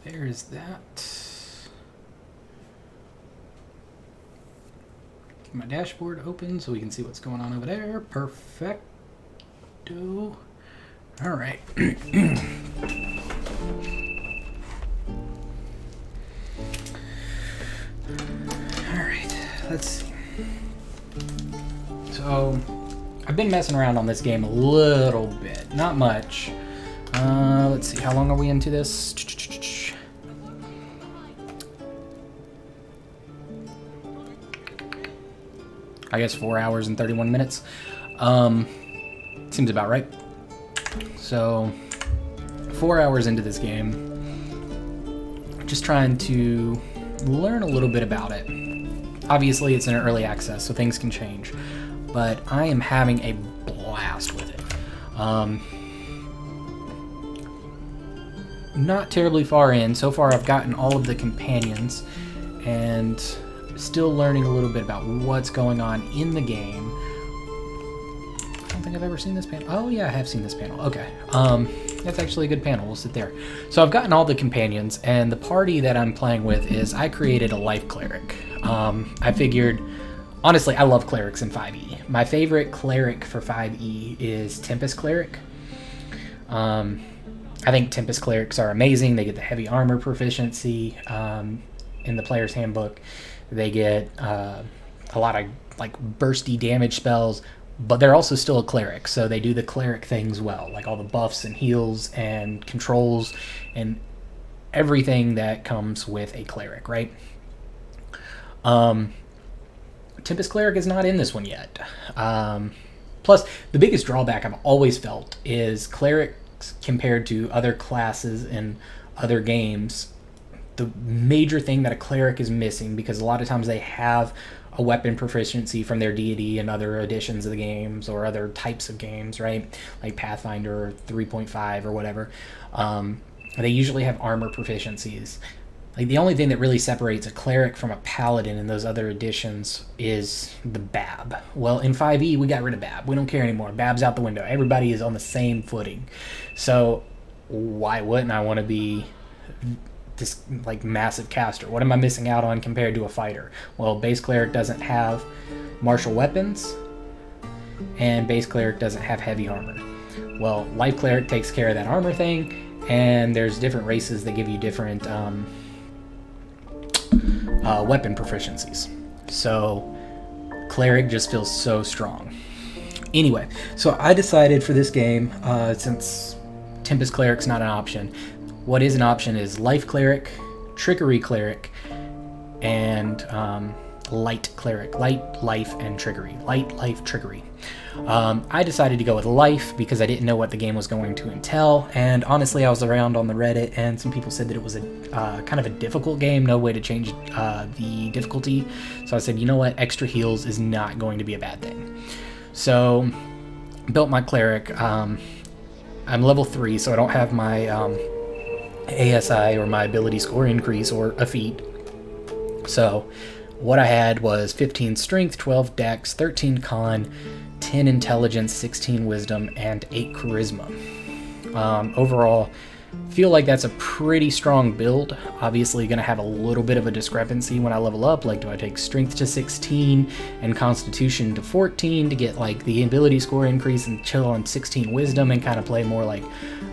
There's that. Get my dashboard open so we can see what's going on over there. Perfecto. All right. Alright, let's see. So, I've been messing around on this game a little bit. Not much. Let's see, how long are we into this? I guess 4 hours and 31 minutes. Seems about right. So, 4 hours into this game. Just trying to learn a little bit about it. Obviously, it's in early access, so things can change. But I am having a blast with it. Not terribly far in. So far, I've gotten all of the companions, and still learning a little bit about what's going on in the game. I don't think I've ever seen this panel. Oh yeah, I have seen this panel. Okay. That's actually a good panel. We'll sit there. So I've gotten all the companions, and the party that I'm playing with is I created a life cleric. I figured, honestly, I love clerics in 5e. My favorite cleric for 5e is Tempest Cleric. I think Tempest Clerics are amazing. They get the heavy armor proficiency in the player's handbook. They get a lot of like bursty damage spells, but they're also still a cleric, so they do the cleric things well, like all the buffs and heals and controls and everything that comes with a cleric, right? Tempest Cleric is not in this one yet. Plus, the biggest drawback I've always felt is clerics compared to other classes in other games. The major thing that a cleric is missing, because a lot of times they have a weapon proficiency from their deity and other editions of the games or other types of games, right? Like Pathfinder or 3.5 or whatever. They usually have armor proficiencies. Like the only thing that really separates a cleric from a paladin in those other editions is the BAB. Well, in 5e, we got rid of BAB. We don't care anymore. BAB's out the window. Everybody is on the same footing. So why wouldn't I want to be this like massive caster? What am I missing out on compared to a fighter? Well, base cleric doesn't have martial weapons, and base cleric doesn't have heavy armor. Well, life cleric takes care of that armor thing, and there's different races that give you different weapon proficiencies. So cleric just feels so strong. Anyway, so I decided for this game, since Tempest Cleric's not an option, what is an option is Life Cleric, Trickery Cleric, and Light Cleric. Light, Life, and Trickery. Light, Life, Trickery. I decided to go with Life because I didn't know what the game was going to entail, and honestly I was around on the Reddit and some people said that it was a kind of a difficult game, no way to change the difficulty, so I said, you know what, extra heals is not going to be a bad thing. So, built my Cleric. I'm level 3, so I don't have my ASI or my ability score increase or a feat. So what I had was 15 strength, 12 dex, 13 con, 10 intelligence, 16 wisdom, and 8 charisma. Overall, feel like that's a pretty strong build. Obviously going to have a little bit of a discrepancy when I level up. Like, do I take strength to 16 and constitution to 14 to get like the ability score increase and chill on 16 wisdom and kind of play more like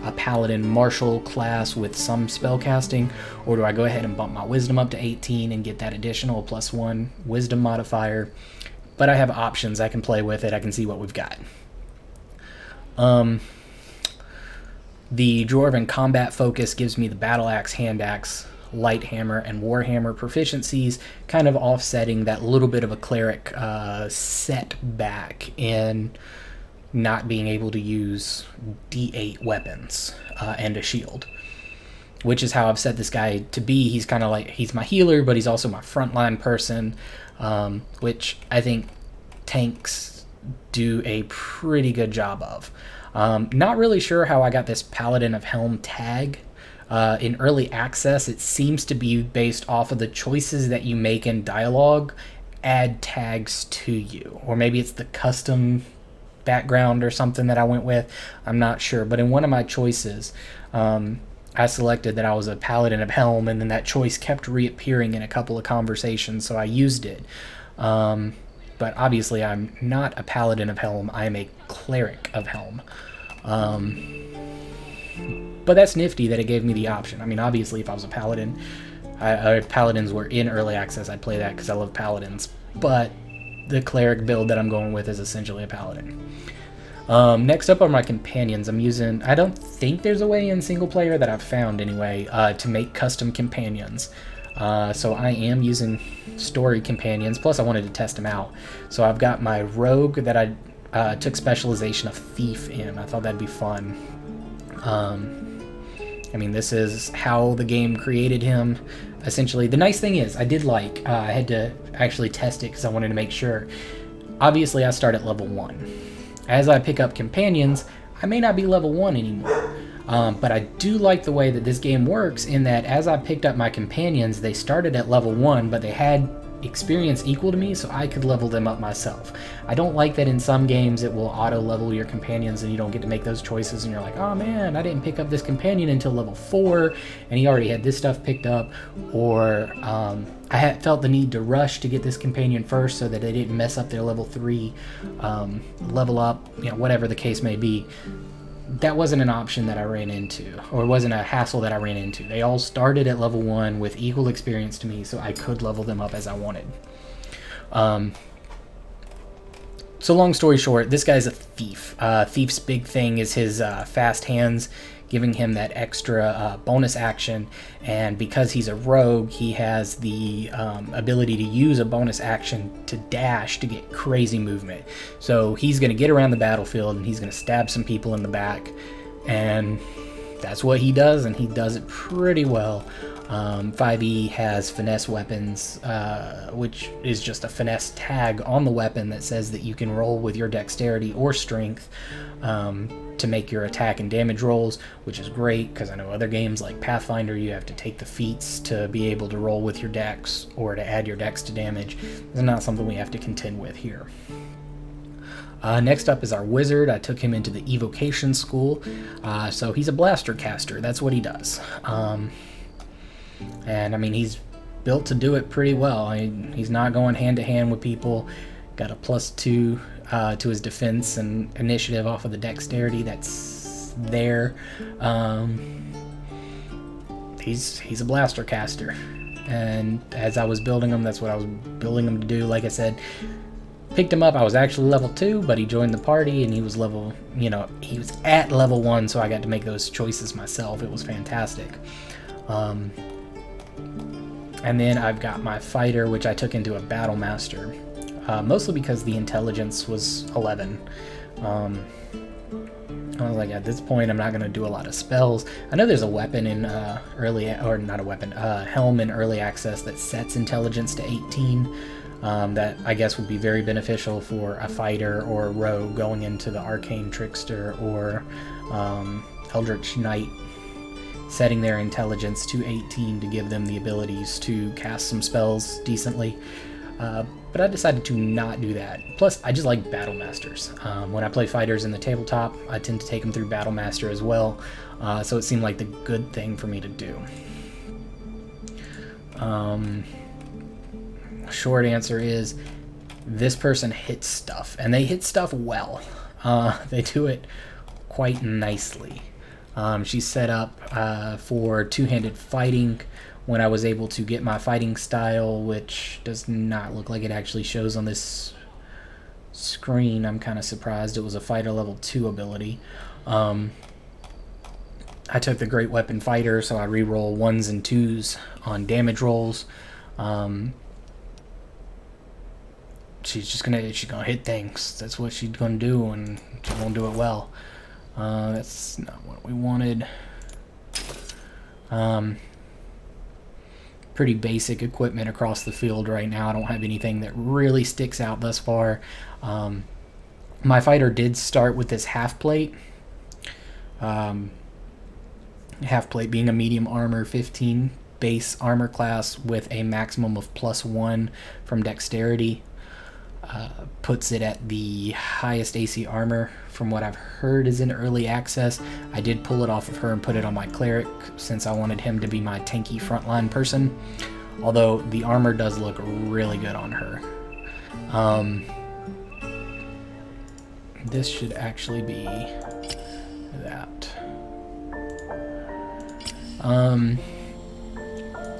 a paladin martial class with some spell casting? Or do I go ahead and bump my wisdom up to 18 and get that additional +1 wisdom modifier? But I have options. I can play with it. I can see what we've got. The Dwarven combat focus gives me the battle axe, hand axe, light hammer, and warhammer proficiencies, kind of offsetting that little bit of a cleric setback in not being able to use D8 weapons and a shield, which is how I've set this guy to be. He's kind of like, he's my healer, but he's also my frontline person, which I think tanks do a pretty good job of. Not really sure how I got this Paladin of Helm tag. In early access, it seems to be based off of the choices that you make in dialogue add tags to you. Or maybe it's the custom background or something that I went with. I'm not sure. But in one of my choices, I selected that I was a paladin of Helm, and then that choice kept reappearing in a couple of conversations, so I used it. But obviously, I'm not a paladin of Helm. I am a cleric of Helm. But that's nifty that it gave me the option. I mean, obviously, if I was a paladin, paladins were in early access, I'd play that because I love paladins. But the cleric build that I'm going with is essentially a paladin. Next up are my companions. I'm using, I don't think there's a way in single player that I've found anyway, to make custom companions. So I am using story companions, plus I wanted to test them out. So I've got my rogue that I took specialization of thief in. I thought that'd be fun. I mean, this is how the game created him. Essentially, the nice thing is, I had to actually test it because I wanted to make sure. Obviously, I start at level 1. As I pick up companions, I may not be level 1 anymore. But I do like the way that this game works in that as I picked up my companions, they started at level 1, but they had experience equal to me, so I could level them up myself. I don't like that in some games it will auto-level your companions and you don't get to make those choices, and you're like, oh man, I didn't pick up this companion until level 4, and he already had this stuff picked up, or I had felt the need to rush to get this companion first so that they didn't mess up their level 3 level up, whatever the case may be. That wasn't an option that I ran into, or wasn't a hassle that I ran into. They all started at level 1 with equal experience to me, so I could level them up as I wanted. So long story short, this guy's a thief. Thief's big thing is his fast hands, giving him that extra bonus action, and because he's a rogue, he has the ability to use a bonus action to dash to get crazy movement. So he's going to get around the battlefield and he's going to stab some people in the back, and that's what he does, and he does it pretty well. 5e has finesse weapons, which is just a finesse tag on the weapon that says that you can roll with your dexterity or strength to make your attack and damage rolls, which is great because I know other games like Pathfinder, you have to take the feats to be able to roll with your dex or to add your dex to damage. It's not something we have to contend with here. Next up is our wizard. I took him into the evocation school, so he's a blaster caster. That's what he does. And I mean, he's built to do it pretty well. He's not going hand to hand with people. Got a +2 to his defense and initiative off of the dexterity that's there. He's a blaster caster, and as I was building him, that's what I was building him to do. Like I said, picked him up. I was actually level 2, but he joined the party and he was he was at level 1, so I got to make those choices myself. It was fantastic. And then I've got my fighter, which I took into a battle master, mostly because the intelligence was 11. I was like, at this point, I'm not going to do a lot of spells. I know there's a weapon in Helm in early access that sets intelligence to 18. That I guess would be very beneficial for a fighter or a rogue going into the arcane trickster or eldritch knight, setting their intelligence to 18 to give them the abilities to cast some spells decently. But I decided to not do that. Plus, I just like battle masters. When I play fighters in the tabletop, I tend to take them through battle master as well. So it seemed like the good thing for me to do. Short answer is this person hits stuff, and they hit stuff well. They do it quite nicely. She's set up for two-handed fighting when I was able to get my fighting style, which does not look like it actually shows on this screen. I'm kind of surprised. It was a fighter level 2 ability. I took the great weapon fighter, so I reroll 1s and 2s on damage rolls. She's gonna hit things. That's what she's gonna do, and she's gonna do it well. That's not what we wanted. Pretty basic equipment across the field right now. I don't have anything that really sticks out thus far. My fighter did start with this half plate. Half plate being a medium armor 15 base armor class with a maximum of +1 from dexterity. puts it at the highest AC armor from what I've heard is in early access. I did pull it off of her and put it on my cleric since I wanted him to be my tanky frontline person, although the armor does look really good on her. This should actually be that.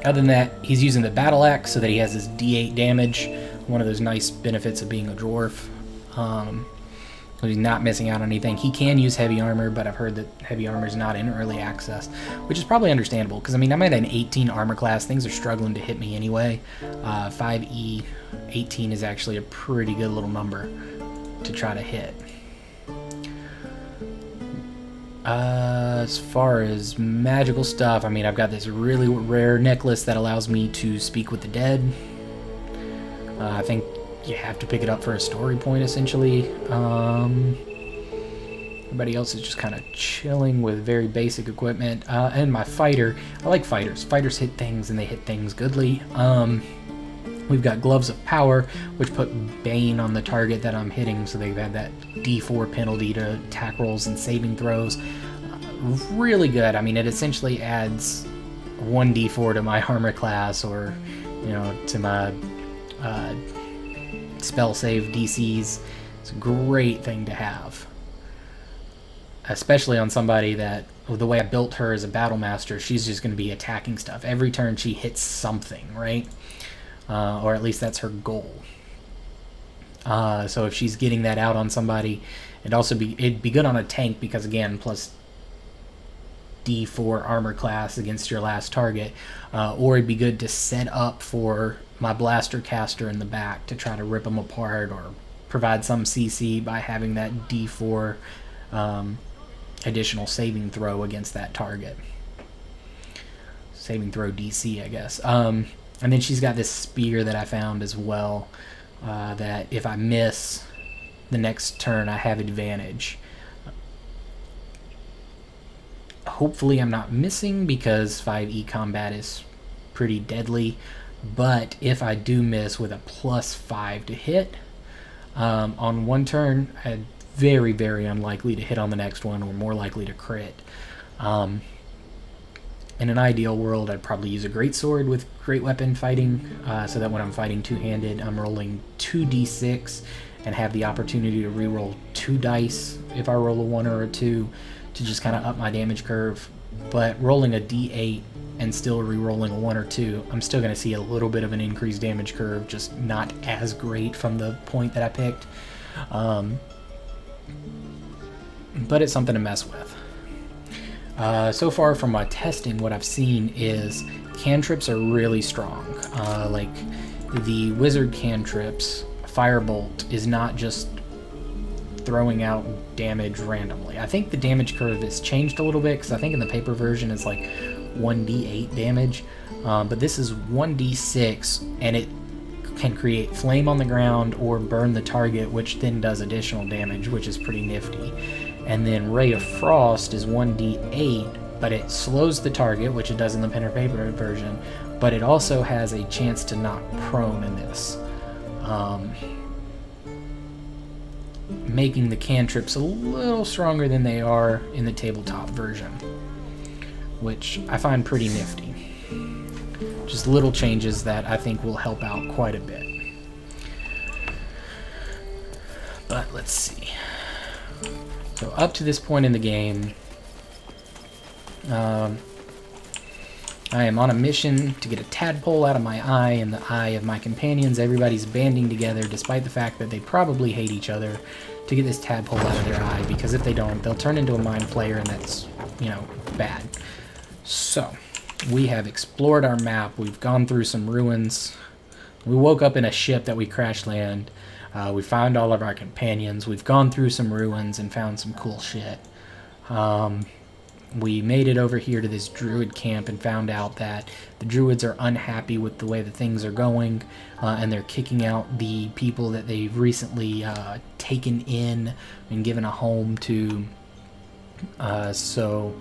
Other than that, he's using the battle axe so that he has his D8 damage, one of those nice benefits of being a dwarf. So he's not missing out on anything. He can use heavy armor, but I've heard that heavy armor is not in early access, which is probably understandable, because I mean, I'm at an 18 armor class. Things are struggling to hit me anyway. 5e 18 is actually a pretty good little number to try to hit. As far as magical stuff, I mean, I've got this really rare necklace that allows me to speak with the dead. I think you have to pick it up for a story point, essentially. Everybody else is just kind of chilling with very basic equipment. And my fighter, I like fighters. Fighters hit things, and they hit things goodly. We've got Gloves of Power, which put Bane on the target that I'm hitting, so they've had that D4 penalty to attack rolls and saving throws. Really good. I mean, it essentially adds 1d4 to my armor class, or, you know, to my spell save DCs. It's a great thing to have, especially on somebody that, the way I built her as a battle master, she's just going to be attacking stuff. Every turn she hits something, right? Or at least that's her goal. So if she's getting that out on somebody, it'd be good on a tank, because again, plus D4 armor class against your last target. Or it'd be good to set up for my blaster caster in the back to try to rip them apart, or provide some CC by having that D4 additional saving throw against that target. Saving throw DC, I guess. And then she's got this spear that I found as well, that if I miss the next turn, I have advantage. Hopefully I'm not missing, because 5e combat is pretty deadly, but if I do miss with a +5 to hit on one turn, I'm very, very unlikely to hit on the next one, or more likely to crit. In an ideal world, I'd probably use a greatsword with great weapon fighting, so that when I'm fighting two-handed, I'm rolling 2d6 and have the opportunity to reroll 2 dice if I roll a 1 or a 2 to just kind of up my damage curve. But rolling a d8 and still re-rolling a 1 or 2, I'm still going to see a little bit of an increased damage curve, just not as great from the point that I picked. But it's something to mess with. So far from my testing, what I've seen is cantrips are really strong. Like the wizard cantrips, Firebolt is not just throwing out damage randomly. I think the damage curve has changed a little bit, because I think in the paper version it's like 1d8 damage, but this is 1d6, and it can create flame on the ground or burn the target, which then does additional damage, which is pretty nifty. And then Ray of Frost is 1d8, but it slows the target, which it does in the pen or paper version, but it also has a chance to knock prone in this, making the cantrips a little stronger than they are in the tabletop version, which I find pretty nifty. Just little changes that I think will help out quite a bit. But let's see. So up to this point in the game, I am on a mission to get a tadpole out of my eye and the eye of my companions. Everybody's banding together, despite the fact that they probably hate each other, to get this tadpole out of their eye, because if they don't, they'll turn into a mind flayer, and that's, you know, bad. So, we have explored our map. We've gone through some ruins. We woke up in a ship that we crash land. We found all of our companions. We've gone through some ruins and found some cool shit. We made it over here to this druid camp and found out that the druids are unhappy with the way that things are going, and they're kicking out the people that they've recently taken in and given a home to. So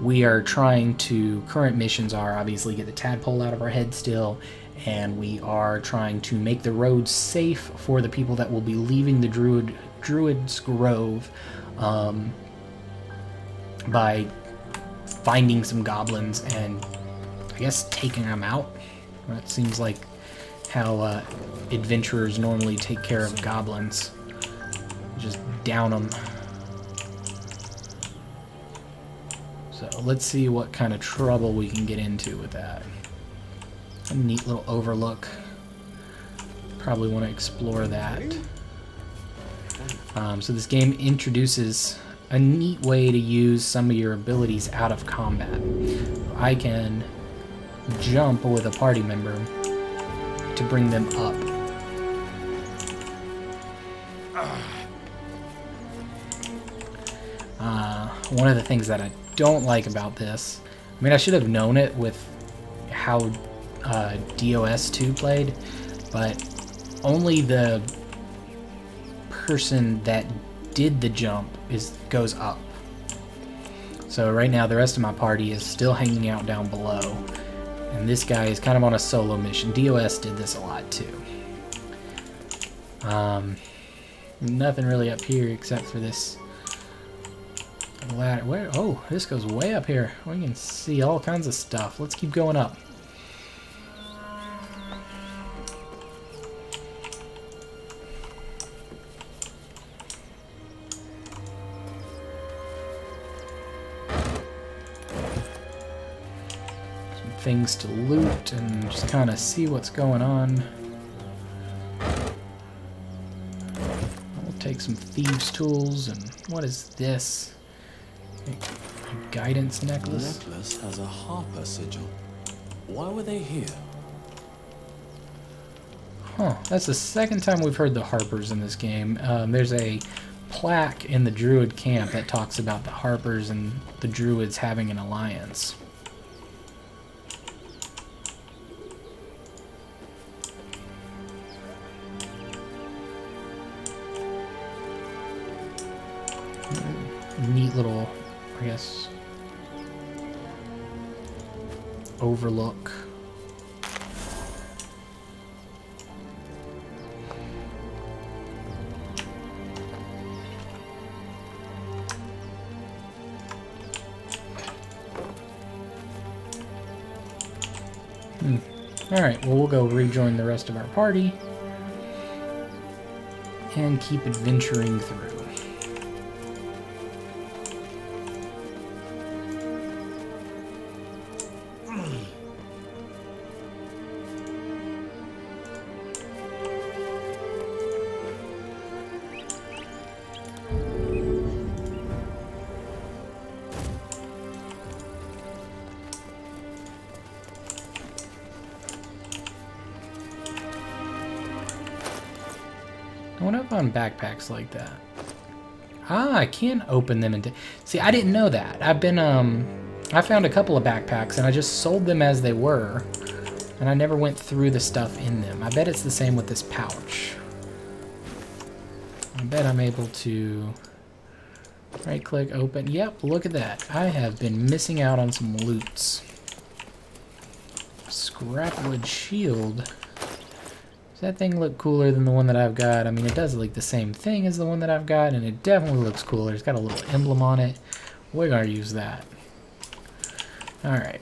we are trying to, current missions are obviously get the tadpole out of our head still, and we are trying to make the roads safe for the people that will be leaving the Druid's Grove by finding some goblins and, I guess, taking them out. That seems like how adventurers normally take care of goblins. Just down them. So let's see what kind of trouble we can get into with that. A neat little overlook. Probably want to explore that. So this game introduces a neat way to use some of your abilities out of combat. I can jump with a party member to bring them up. One of the things that I don't like about this, I mean, I should have known it with how DOS 2 played, but only the person that did the jump goes up. So right now the rest of my party is still hanging out down below, and this guy is kind of on a solo mission. DOS did this a lot too. Nothing really up here except for this ladder. Where? Oh, this goes way up here. We can see all kinds of stuff. Let's keep going up. Some things to loot and just kind of see what's going on. We'll take some thieves' tools. And what is this? A guidance necklace. The necklace has a Harper sigil. Why were they here? Huh, that's the second time we've heard the Harpers in this game. There's a plaque in the Druid camp that talks about the Harpers and the Druids having an alliance. Neat little, I guess, overlook. Alright, well, we'll go rejoin the rest of our party and keep adventuring through. I wonder if on backpacks like that. Ah, I can open them and see. I didn't know that. I found a couple of backpacks and I just sold them as they were, and I never went through the stuff in them. I bet it's the same with this pouch. I bet I'm able to right-click, open. Yep, look at that. I have been missing out on some loots. Scrapwood shield. Does that thing look cooler than the one that I've got? I mean, it does look the same thing as the one that I've got, and it definitely looks cooler. It's got a little emblem on it. We're gonna use that. Alright.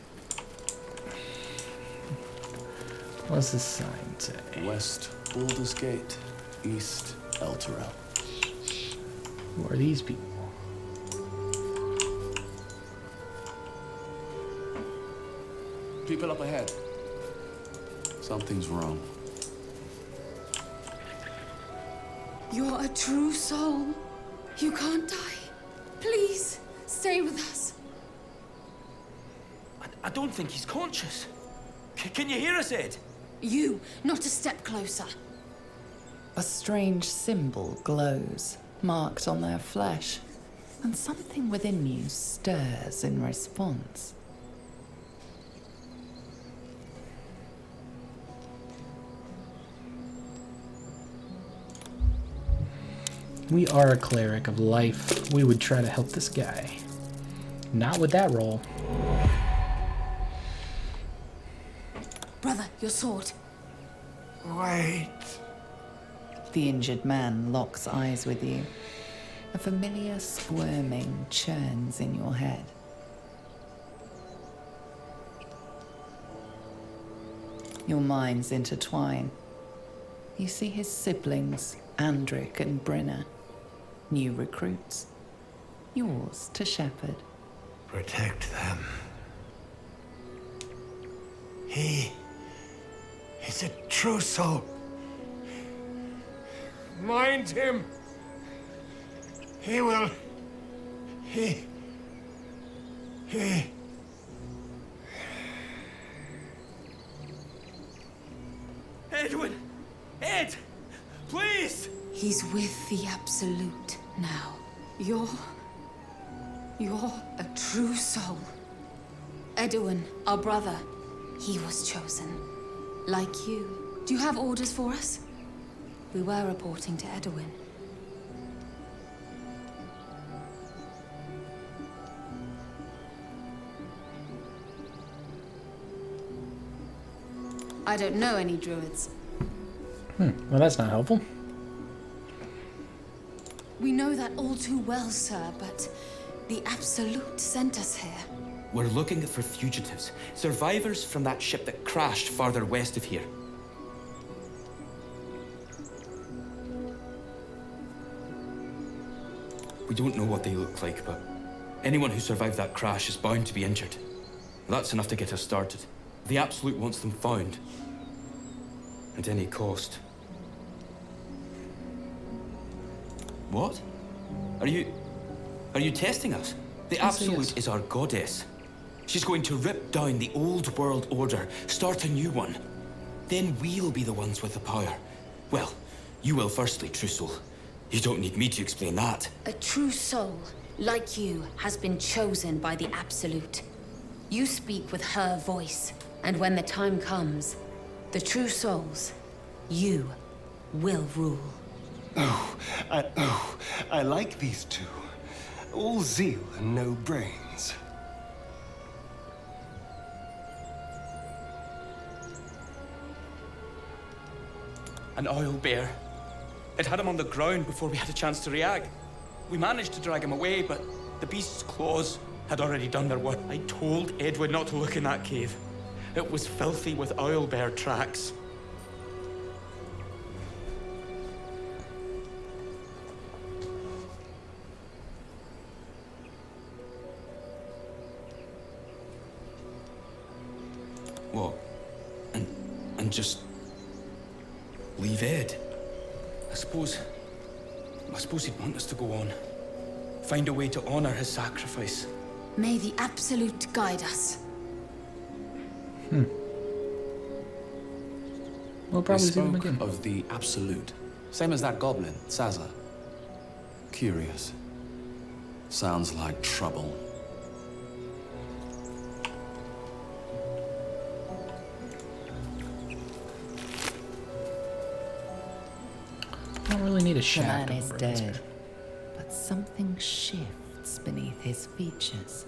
What's this sign say? West Baldur's Gate, East Elturel. Who are these people? People up ahead. Something's wrong. You're a true soul. You can't die. Please, stay with us. I don't think he's conscious. Can you hear us, Ed? You, not a step closer. A strange symbol glows, marked on their flesh, and something within you stirs in response. We are a cleric of life. We would try to help this guy. Not with that roll. Brother, your sword. Wait. The injured man locks eyes with you. A familiar squirming churns in your head. Your minds intertwine. You see his siblings, Andric and Brenna. New recruits. Yours to shepherd. Protect them. He is a true soul. Mind him. He will. He. Edwin! Ed! Please! He's with the Absolute now. You're a true soul. Edwin, our brother, he was chosen. Like you. Do you have orders for us? We were reporting to Edwin. I don't know any druids. Well, that's not helpful. We know that all too well, sir, but the Absolute sent us here. We're looking for fugitives, survivors from that ship that crashed farther west of here. We don't know what they look like, but anyone who survived that crash is bound to be injured. That's enough to get us started. The Absolute wants them found. At any cost. What? Are you testing us? The Absolute is our goddess. She's going to rip down the old world order, start a new one. Then we'll be the ones with the power. Well, you will firstly, True Soul. You don't need me to explain that. A true soul, like you, has been chosen by the Absolute. You speak with her voice, and when the time comes, the true souls, you will rule. I like these two. All zeal and no brains. An oil bear. It had him on the ground before we had a chance to react. We managed to drag him away, but the beast's claws had already done their work. I told Edward not to look in that cave. It was filthy with oil bear tracks. What? And just leave Ed? I suppose he'd want us to go on. Find a way to honor his sacrifice. May the Absolute guide us. We'll They probably see them spoke again. of the Absolute. Same as that goblin, Sazza. Curious. Sounds like trouble. I don't really need a The shaft. man is over this. dead, but something shifts beneath his features.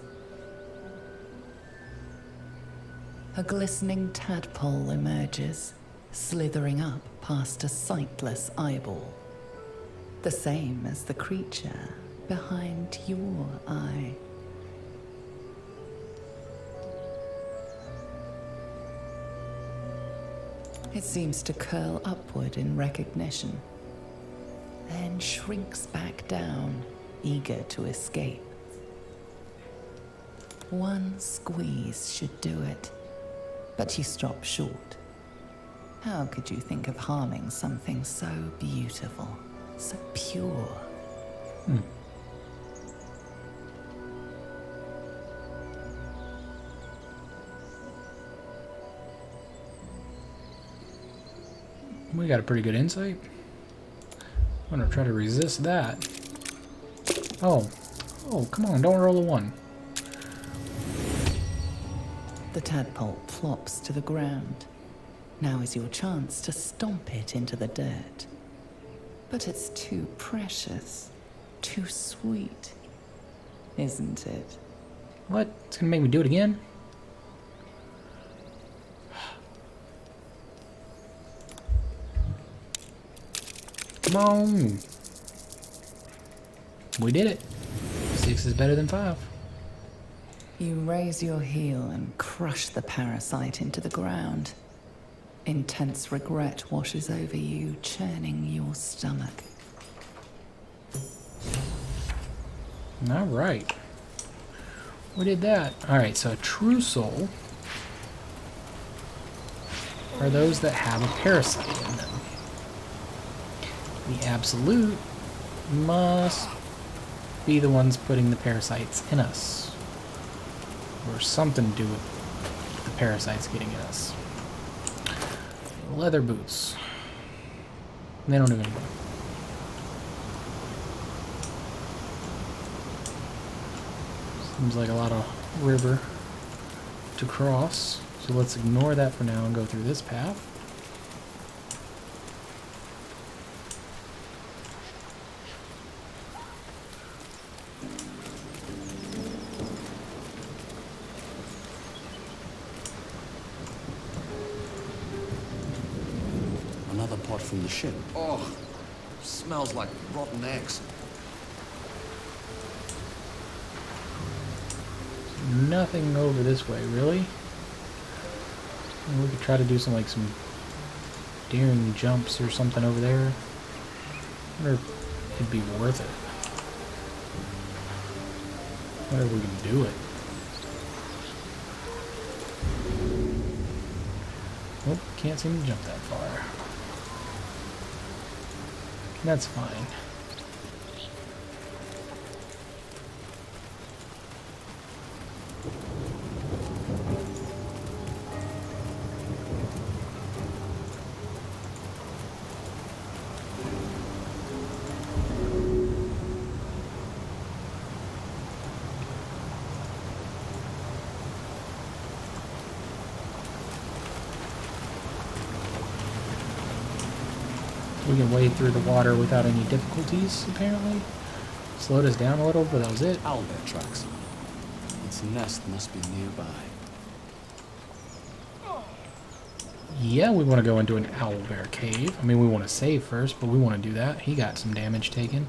A glistening tadpole emerges, slithering up past a sightless eyeball. The same as the creature behind your eye. It seems to curl upward in recognition, then shrinks back down, eager to escape. One squeeze should do it, but you stop short. How could you think of harming something so beautiful, so pure? We got a pretty good insight. I'm gonna try to resist that. Oh, come on, don't roll a 1. The tadpole plops to the ground. Now is your chance to stomp it into the dirt. But it's too precious, too sweet, isn't it? What? It's gonna make me do it again? Come on. We did it. 6 is better than 5. You raise your heel and crush the parasite into the ground. Intense regret washes over you, churning your stomach. All right. We did that. All right, so a true soul are those that have a parasite in them. The absolute must be the ones putting the parasites in us. Or something to do with the parasites getting in us. Leather boots. They don't do anything. Seems like a lot of river to cross. So let's ignore that for now and go through this path. Another pot from the ship. Oh, smells like rotten eggs. Nothing over this way, really. We could try to do some daring jumps or something over there. I wonder if it'd be worth it. I wonder if we can do it. Oh, can't seem to jump that far. That's fine. We can wade through the water without any difficulties, apparently. Slowed us down a little, but that was it. Owlbear tracks. Its nest must be nearby. Yeah, we want to go into an owlbear cave. I mean, we want to save first, but we want to do that. He got some damage taken.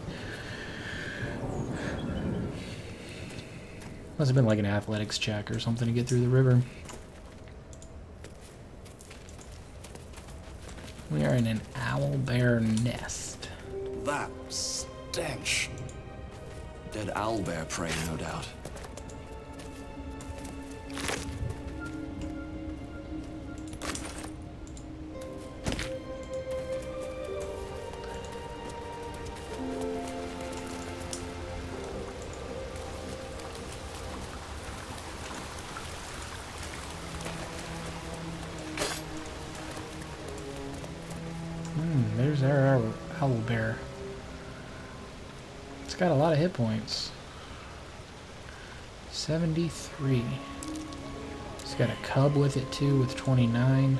Must have been like an athletics check or something to get through the river. We are in an owlbear nest. That stench. Dead owlbear prey, no doubt. There's our owlbear. It's got a lot of hit points. 73. It's got a cub with it too, with 29.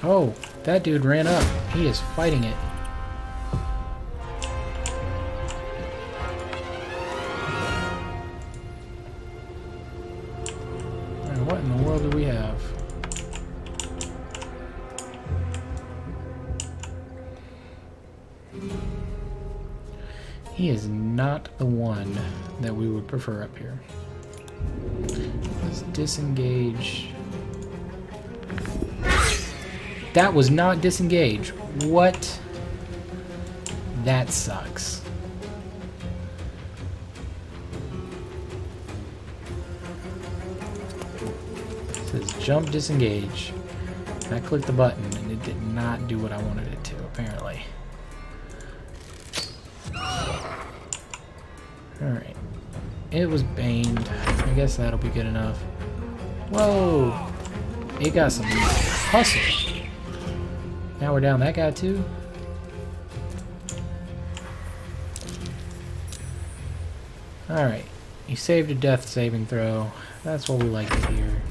Oh, that dude ran up. He is fighting it. What in the world do we have? He is not the one that we would prefer up here. Let's disengage. That was not disengage. What? That sucks. It says jump disengage. And I clicked the button and it did not do what I wanted it to, apparently. Alright. It was baned. I guess that'll be good enough. Whoa! It got some hustle. Now we're down that guy too. Alright. You saved a death saving throw. That's what we like to hear.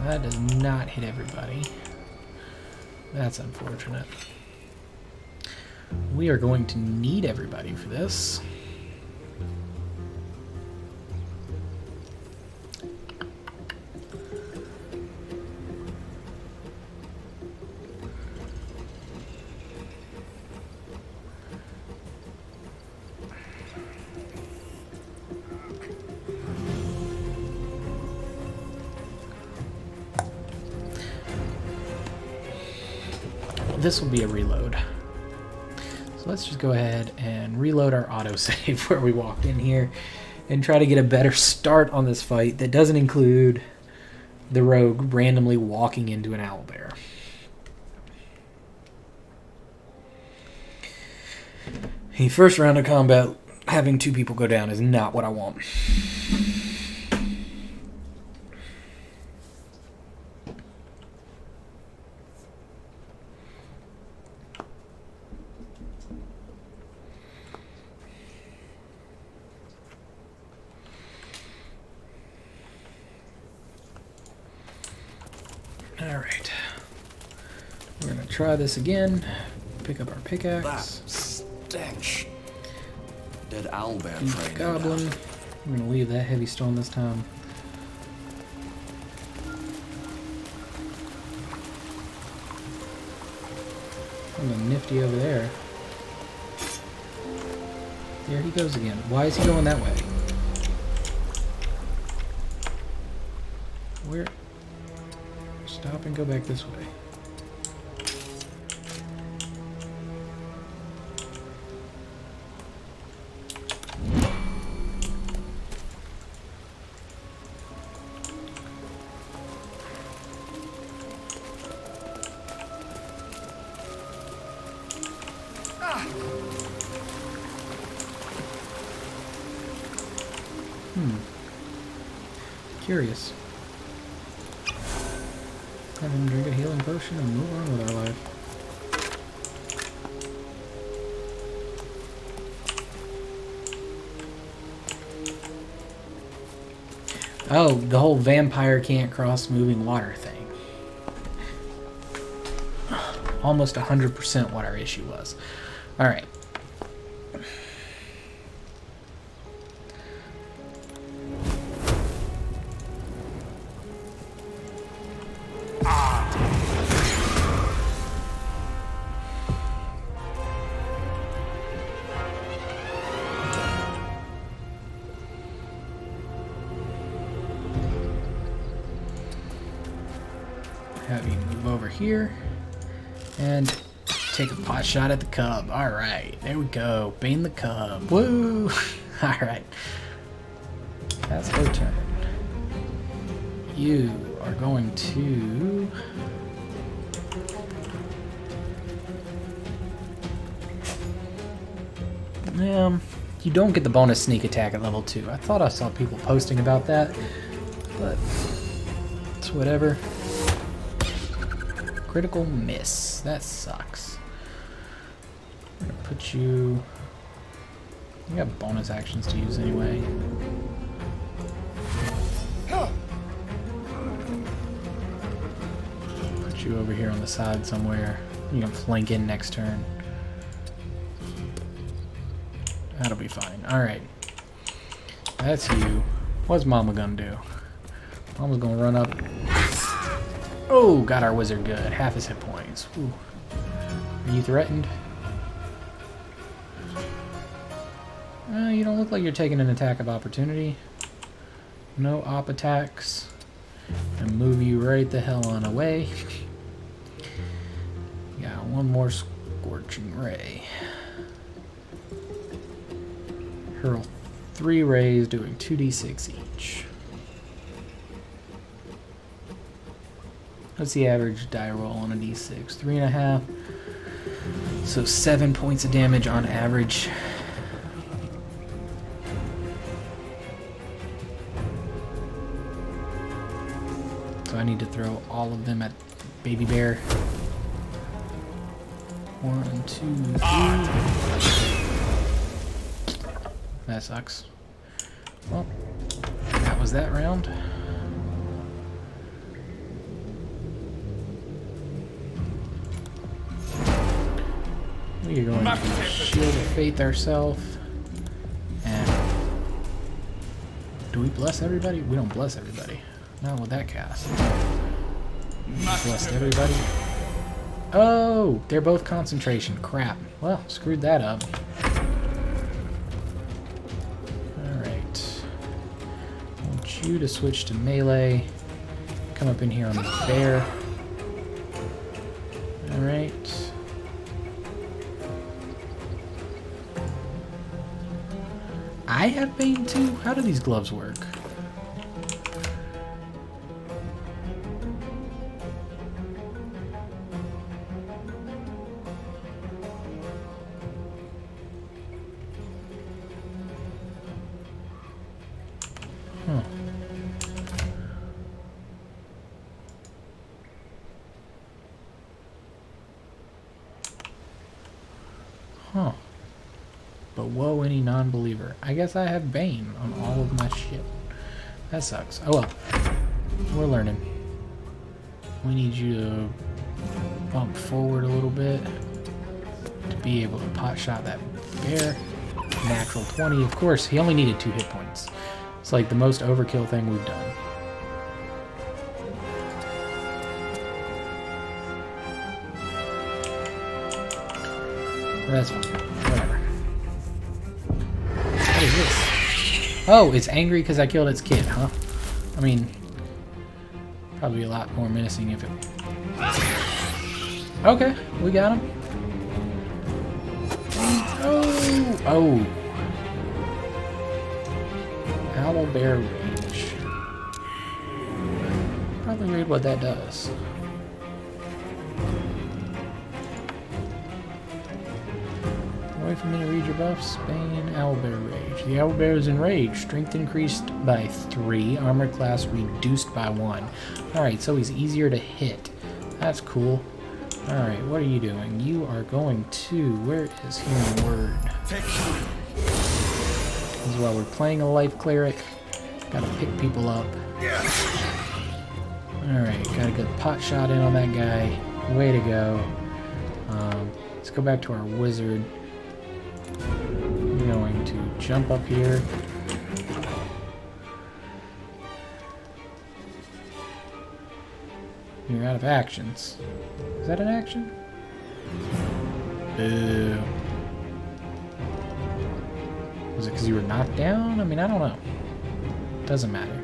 That does not hit everybody. That's unfortunate. We are going to need everybody for this. This will be a reload. So let's just go ahead and reload our autosave where we walked in here and try to get a better start on this fight that doesn't include the rogue randomly walking into an owlbear. The first round of combat, having 2 people go down is not what I want. Alright. We're going to try this again. Pick up our That pickaxe. stench. Dead owlbear Beat prey. the goblin. We're going to leave that heavy stone this time. Something nifty over there. There he goes again. Why is he going that way? Where? Stop and go back this way. Curious. Have him drink a healing potion and move on with our life. Oh, the whole vampire can't cross moving water thing. Almost 100% what our issue was. Alright. Have you move over here and take a pot shot at the cub. Alright, there we go. Bane the cub. Woo! Alright. That's her turn. You are going to... you don't get the bonus sneak attack at level 2. I thought I saw people posting about that, but it's whatever. Critical miss. That sucks. I'm gonna put you... You got bonus actions to use anyway. Put you over here on the side somewhere. You can flank in next turn. That'll be fine. Alright. That's you. What's Mama gonna do? Mama's gonna run up. Oh, got our wizard good. Half his hit points. Ooh. Are you threatened? You don't look like you're taking an attack of opportunity. No op attacks. And move you right the hell on away. Yeah, one more scorching ray. Hurl 3 rays doing 2d6 each. What's the average die roll on a d6? 3.5. So 7 points of damage on average. So I need to throw all of them at Baby Bear. 1, 2, 3. That sucks. Well, that was that round. We are going to Shield of Faith ourselves. And do we bless everybody? We don't bless everybody. Not with that cast. Blessed everybody. Oh, they're both concentration. Crap. Well, screwed that up. Alright. I want you to switch to melee. Come up in here on the bear. Alright. I have Bane too? How do these gloves work? Huh. But whoa, any non-believer. I guess I have Bane on all of my shit. That sucks. Oh well. We're learning. We need you to bump forward a little bit to be able to pot shot that bear. Natural 20. Of course, he only needed 2 hit points. It's like the most overkill thing we've done. That's fine. Whatever. What is this? Oh, it's angry because I killed its kid, huh? I mean, probably a lot more menacing if it... Okay, we got him. Oh! Oh! Owl Bear Rage. Probably read what that does. Wait for me to read your buffs. Bane, Owlbear Rage. The Owlbear is enraged. Strength increased by 3. Armor class reduced by 1. Alright, so he's easier to hit. That's cool. Alright, what are you doing? You are going to... Where is Healing Word? This is why we're playing a Life Cleric. Gotta pick people up. Alright, got a good pot shot in on that guy. Way to go. Let's go back to our Wizard. I'm going to jump up here. You're out of actions. Is that an action? Boo. Was it because you were knocked down? I mean, I don't know. Doesn't matter.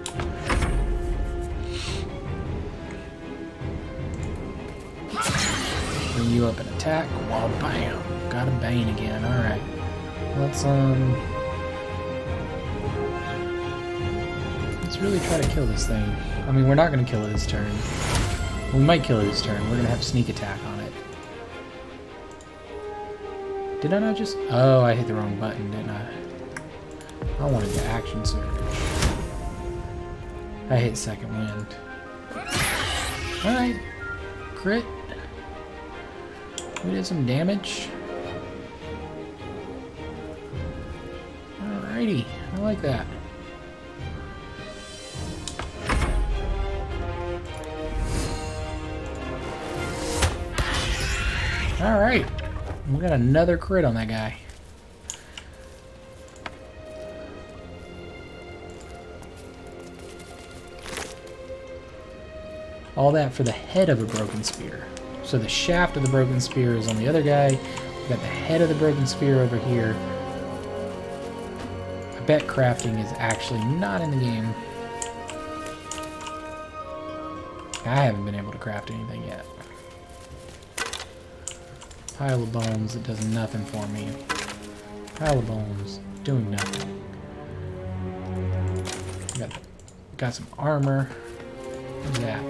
Bring you up and attack. Wall bam. Got a Bane again. Alright. Let's really try to kill this thing. I mean, we're not going to kill it this turn. We might kill it this turn. We're going to have sneak attack on it. Did I not just... Oh, I hit the wrong button, didn't I? I wanted the action surge. I hit second wind. Alright. Crit. We did some damage. Alrighty. I like that. Alright. We got another crit on that guy. All that for the head of a broken spear. So the shaft of the broken spear is on the other guy. We've got the head of the broken spear over here. I bet crafting is actually not in the game. I haven't been able to craft anything yet. Pile of bones, it does nothing for me. Pile of bones, doing nothing. Got some armor. What's that?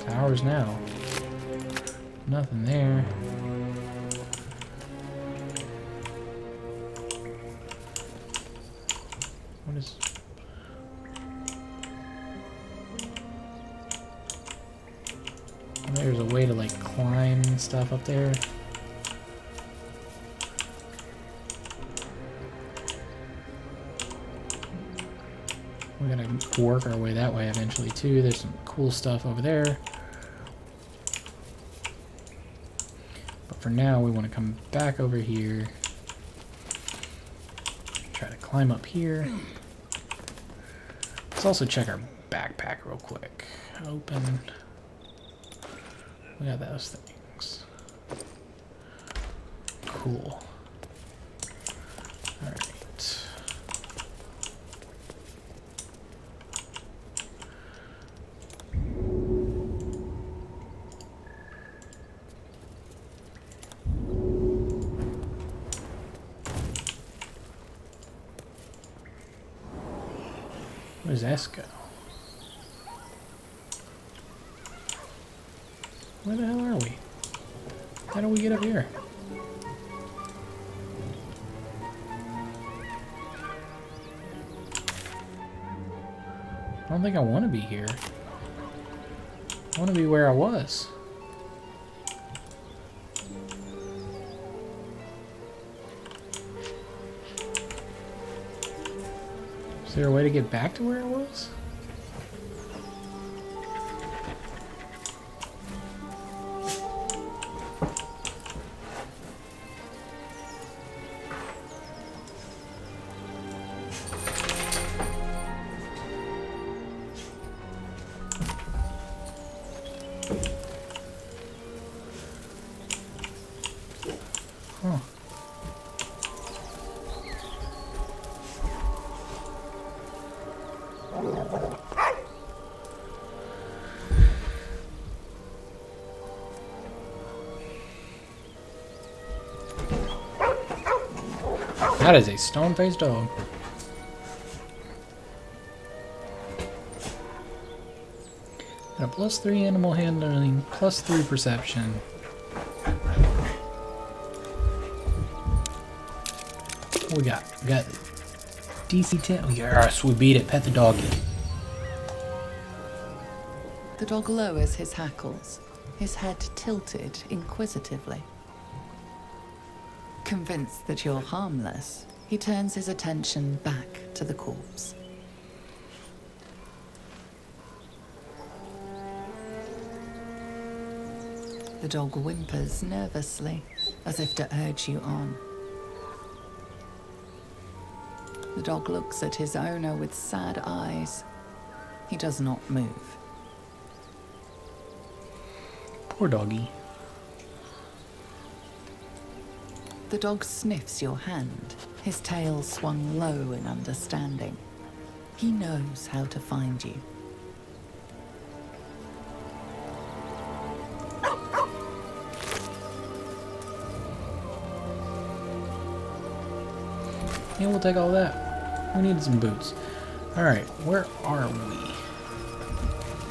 Towers now. Nothing there. What is... There's a way to like climb and stuff up there. We're gonna work our way that way eventually too. There's some cool stuff over there. But for now, we want to come back over here. Try to climb up here. Let's also check our backpack real quick. Open. We got those things. Cool. Alright. Where's Esco? Where the hell are we? How do we get up here? I don't think I want to be here. I want to be where I was. Is there a way to get back to where I was? Huh. That is a stone-faced dog. And a +3 animal handling, +3 perception. What we got? We got DC 10. Yes, we beat it. Pet the doggy. The dog lowers his hackles, his head tilted inquisitively. Convinced that you're harmless, he turns his attention back to the corpse. The dog whimpers nervously, as if to urge you on. The dog looks at his owner with sad eyes. He does not move. Poor doggy. The dog sniffs your hand, his tail swung low in understanding. He knows how to find you. Yeah, we'll take all that. We need some boots. Alright, where are we?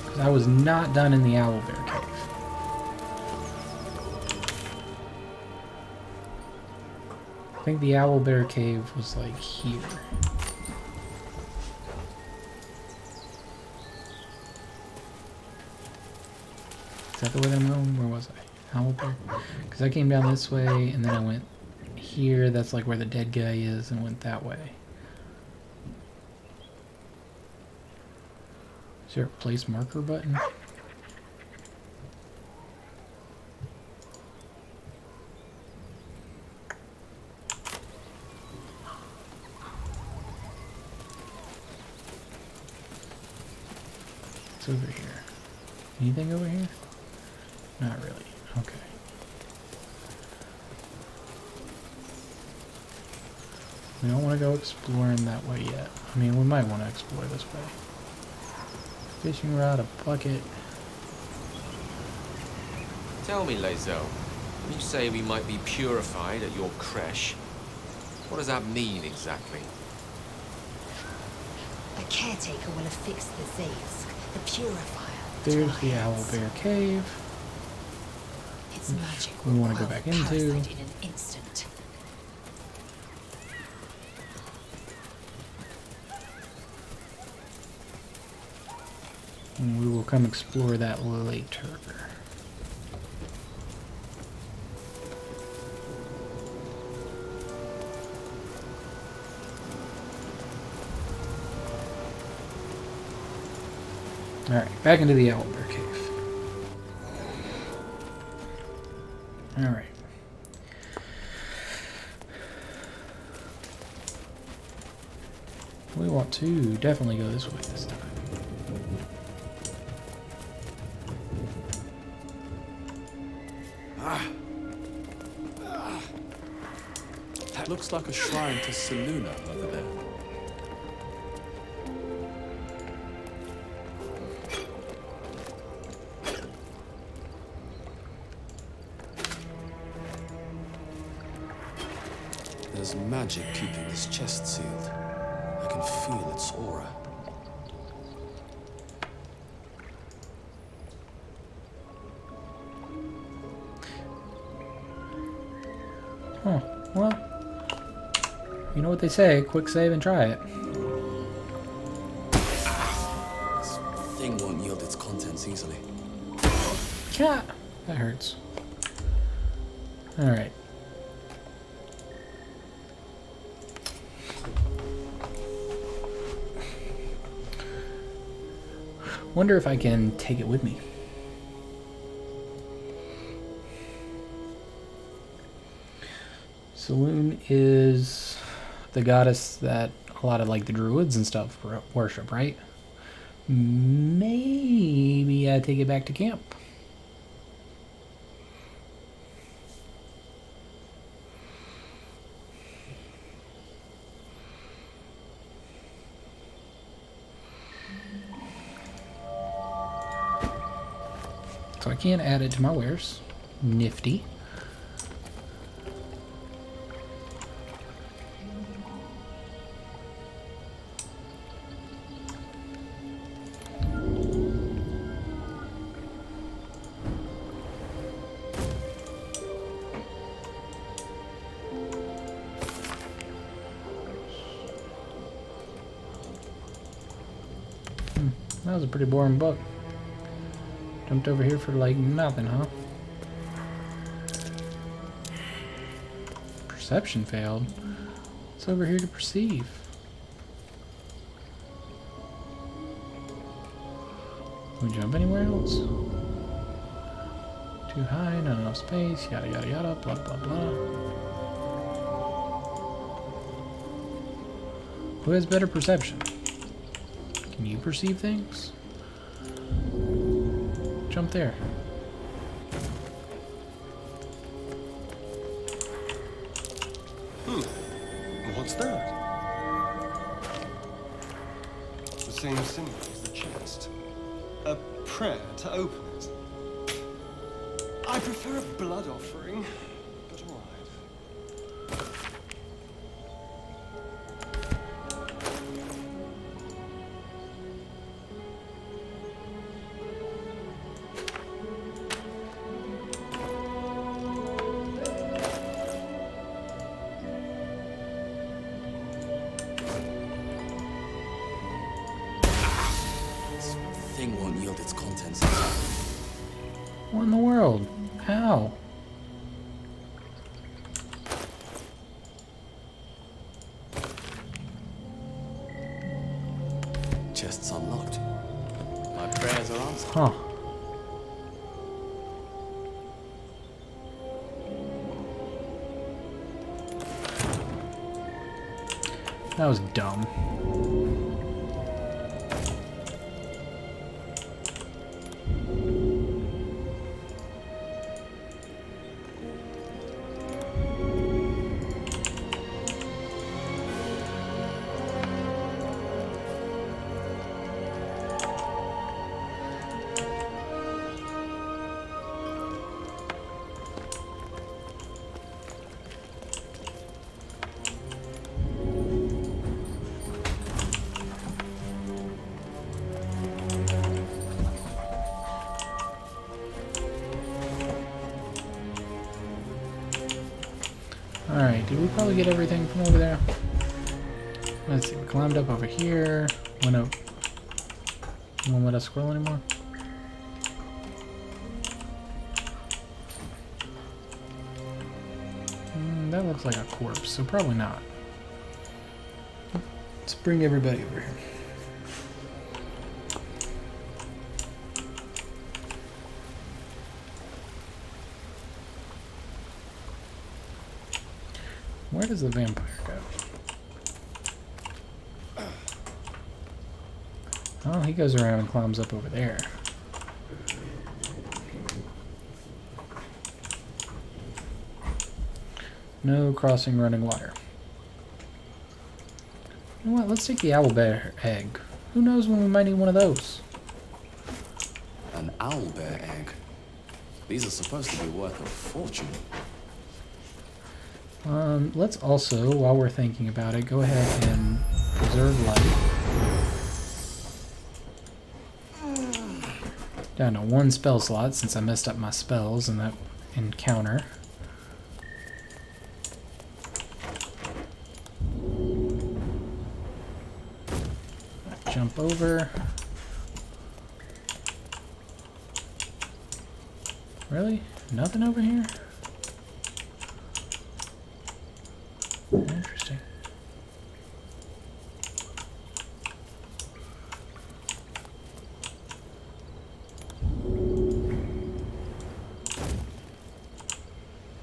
'Cause I was not done in the Owlbear Cave. I think the Owlbear Cave was like here. Is that the way that I'm going? Where was I? Owlbear? Because I came down this way and then I went here. That's like where the dead guy is, and went that way. Is there a place marker button? It's over here. Anything over here? Not really. Okay. We don't want to go exploring that way yet. I mean, we might want to explore this way. Fishing rod, a bucket. Tell me, Lae'zel, when you say we might be purified at your creche, what does that mean exactly? The caretaker will affix the Zask, the purifier. There's the Owlbear Cave. Its magic We will want to go quell back the into. parasite in an instant. And we will come explore that later. Alright, back into the Owlbear Cave. Alright. We want to definitely go this way this time. That looks like a shrine to Seluna over there. There's magic keeping this chest sealed. I can feel its aura. Huh. Well, you know what they say, quick save and try it. This thing won't yield its contents easily. Yeah, that hurts. Alright. Wonder if I can take it with me. Selûne is the goddess that a lot of like the druids and stuff worship, right? Maybe I take it back to camp. So I can add it to my wares. Nifty. That was a pretty boring book. Jumped over here for like nothing, huh? Perception failed. It's over here to perceive. Can we jump anywhere else? Too high, not enough space, yada yada yada, blah blah blah. Who has better perception? Can you perceive things? Jump there. What's that? The same symbol as the chest. A prayer to open it. I prefer a blood offering, but all right. Thing won't yield its contents. What in the world? How? Chest's unlocked. My prayers are answered. Huh. That was dumb. Alright, did we probably get everything from over there? Let's see, we climbed up over here. Went up. Won't let us scroll anymore. That looks like a corpse, so probably not. Let's bring everybody over here. Where does the vampire go? Oh, he goes around and climbs up over there. No crossing running water. You know what? Let's take the owlbear egg. Who knows when we might need one of those? An owlbear egg. These are supposed to be worth a fortune. Let's also, while we're thinking about it, go ahead and preserve life. Down to 1 spell slot since I messed up my spells in that encounter. Jump over. Really? Nothing over here? Interesting.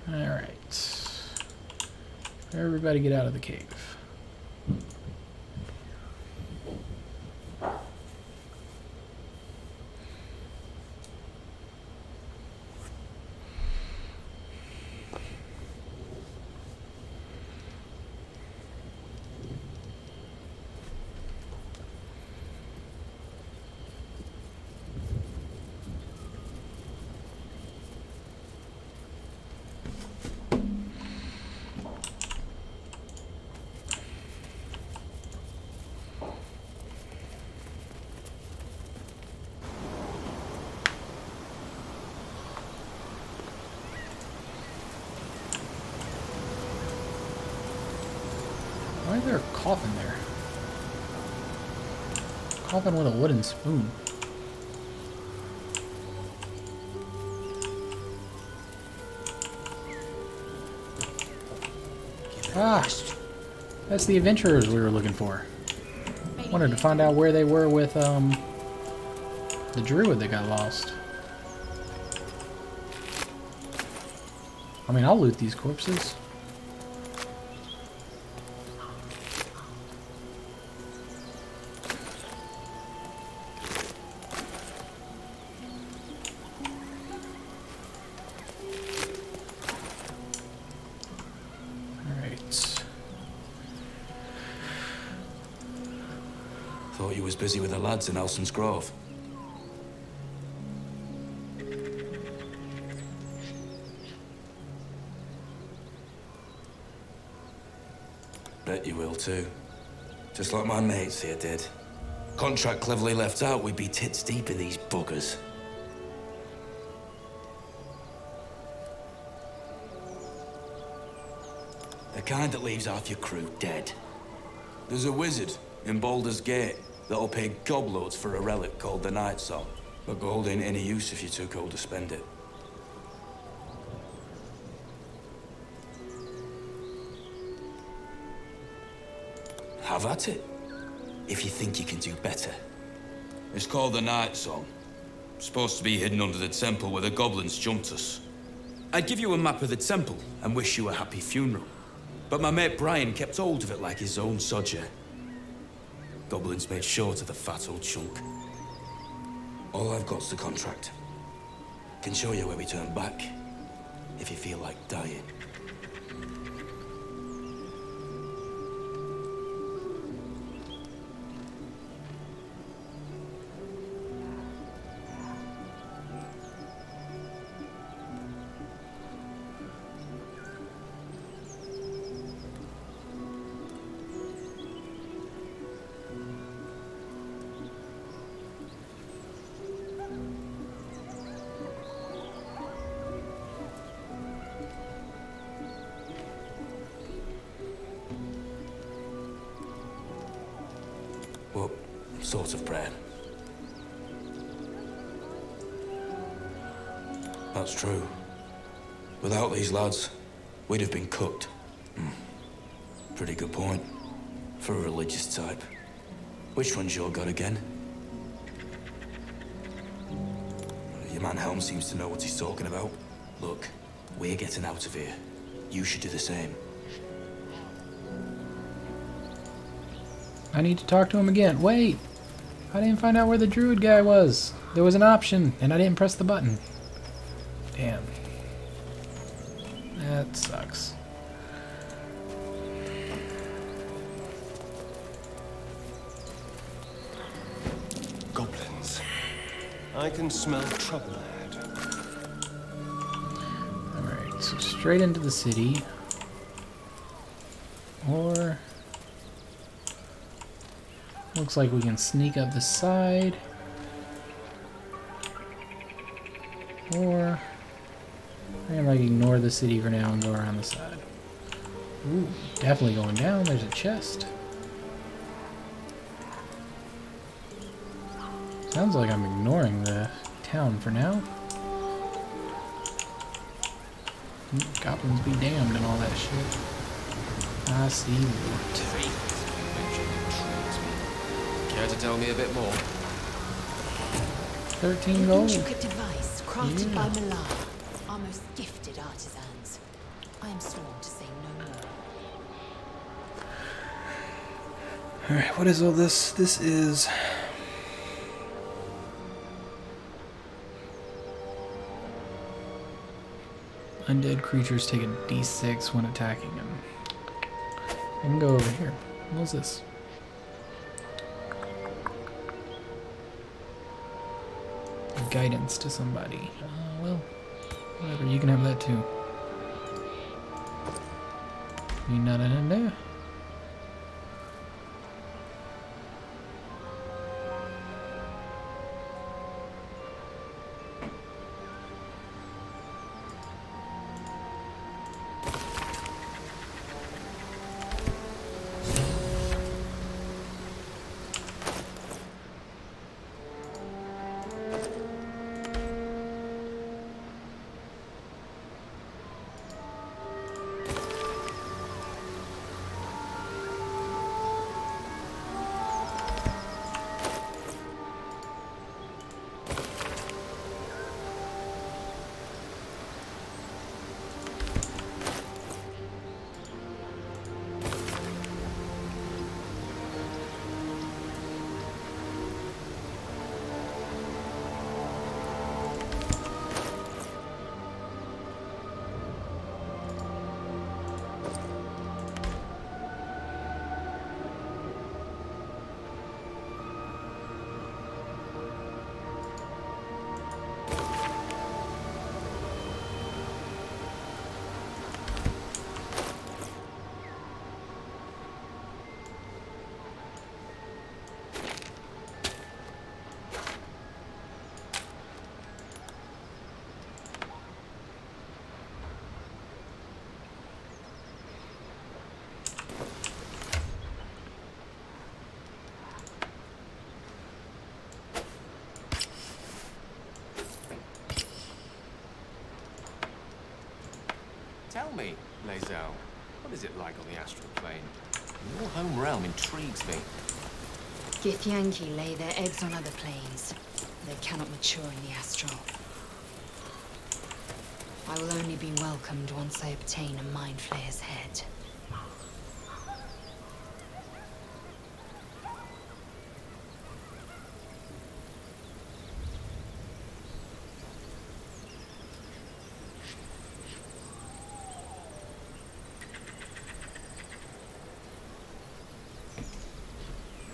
Alright. Everybody get out of the cave. Why is there a coffin there? Coffin with a wooden spoon. Ah! That's the adventurers we were looking for. Wanted to find out where they were with, the druid that got lost. I mean, I'll loot these corpses. Thought you was busy with the lads in Elson's Grove. Bet you will too. Just like my mates here did. Contract cleverly left out, we'd be tits deep in these buggers. The kind that leaves half your crew dead. There's a wizard in Baldur's Gate that'll pay gobloads for a relic called the Night Song. But gold ain't any use if you're too cold to spend it. Have at it, if you think you can do better. It's called the Night Song. Supposed to be hidden under the temple where the goblins jumped us. I'd give you a map of the temple and wish you a happy funeral. But my mate Brian kept hold of it like his own sodger. Goblins made short of the fat old chunk. All I've got's the contract. Can show you where we turn back, if you feel like dying. What sort of prayer? That's true. Without these lads, we'd have been cooked. Pretty good point. For a religious type. Which one's your god again? Your man Helm seems to know what he's talking about. Look, we're getting out of here. You should do the same. I need to talk to him again. Wait! I didn't find out where the druid guy was. There was an option, and I didn't press the button. Damn. That sucks. Goblins. I can smell trouble ahead. Alright, so straight into the city. Or... looks like we can sneak up the side. Or... I can like ignore the city for now and go around the side. Ooh, definitely going down. There's a chest. Sounds like I'm ignoring the town for now. Goblins be damned and all that shit. I see what. Care to tell me a bit more? 13 gold. Intricate device crafted Yeah. by Millar, our most gifted artisans. I am sworn to say no more. Alright, what is all this? This is... undead creatures take a d6 when attacking them. I can go over here. What's this? Guidance to somebody. Well, whatever. You can have that too. You nothing in there? Tell me, Lae'zel, what is it like on the astral plane? Your home realm intrigues me. Githyanki lay their eggs on other planes. They cannot mature in the astral. I will only be welcomed once I obtain a Mind Flayer's head.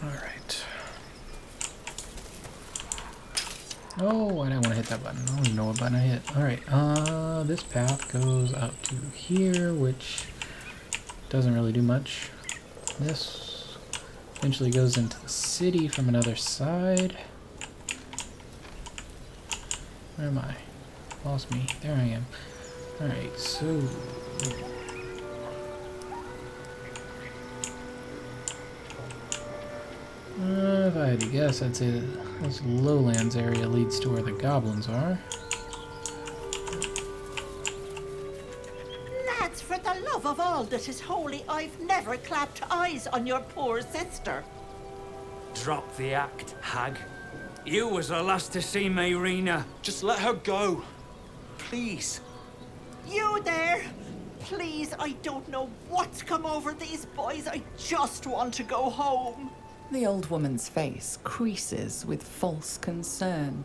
Alright. Oh, I didn't want to hit that button. I don't even know what button I hit. Alright, this path goes out to here, which doesn't really do much. This eventually goes into the city from another side. Where am I? Lost me. There I am. Alright, so... if I had to guess, I'd say that this lowlands area leads to where the goblins are. Lads, for the love of all that is holy, I've never clapped eyes on your poor sister. Drop the act, hag. You was the last to see Mayrina. Just let her go. Please. You there? Please, I don't know what's come over these boys. I just want to go home. The old woman's face creases with false concern.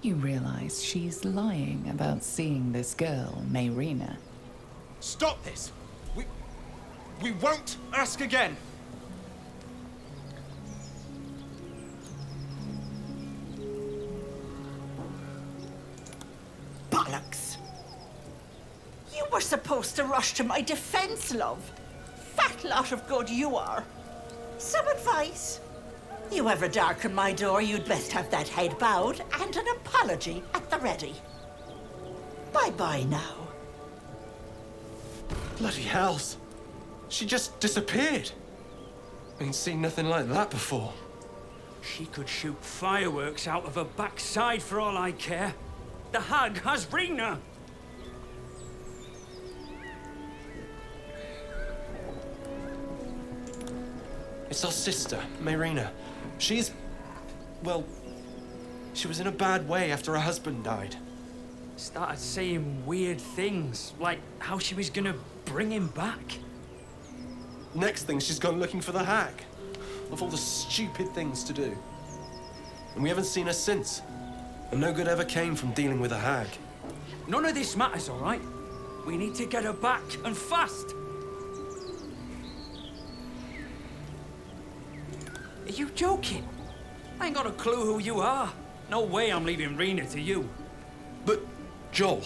You realize she's lying about seeing this girl, Mayrina. Stop this! We won't ask again! Bollocks! You were supposed to rush to my defense, love. Fat lot of good you are. Some advice? You ever darken my door, you'd best have that head bowed and an apology at the ready. Bye-bye now. Bloody hells! She just disappeared. Ain't seen nothing like that before. She could shoot fireworks out of her backside for all I care. The hag has Rina! It's our sister, Mayrina. She's... well... she was in a bad way after her husband died. Started saying weird things, like how she was gonna bring him back. Next thing, she's gone looking for the hag. Of all the stupid things to do. And we haven't seen her since. And no good ever came from dealing with a hag. None of this matters, all right? We need to get her back, and fast! Are you joking? I ain't got a clue who you are. No way I'm leaving Rena to you. But, Joel...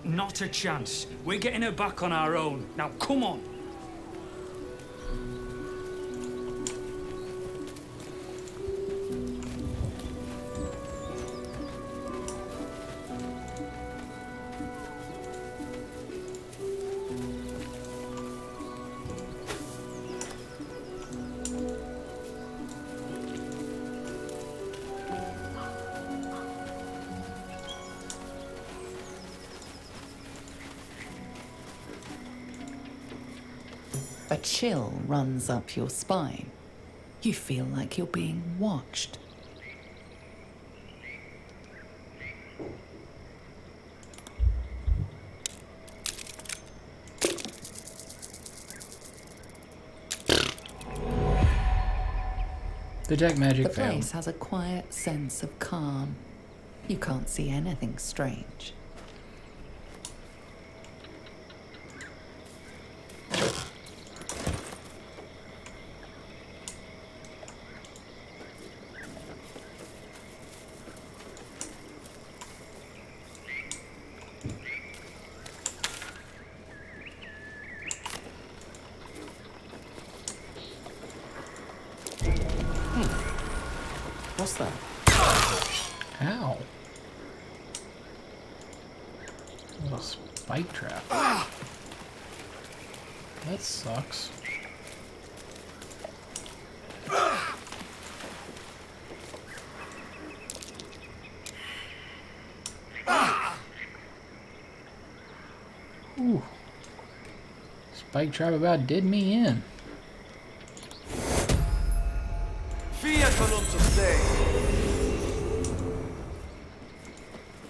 Not a chance. We're getting her back on our own. Now, come on. A chill runs up your spine. You feel like you're being watched. Detect magic The failed. place has a quiet sense of calm. You can't see anything strange. What's that? Ow. Oh, a spike trap. That sucks. Ooh. Spike trap about did me in.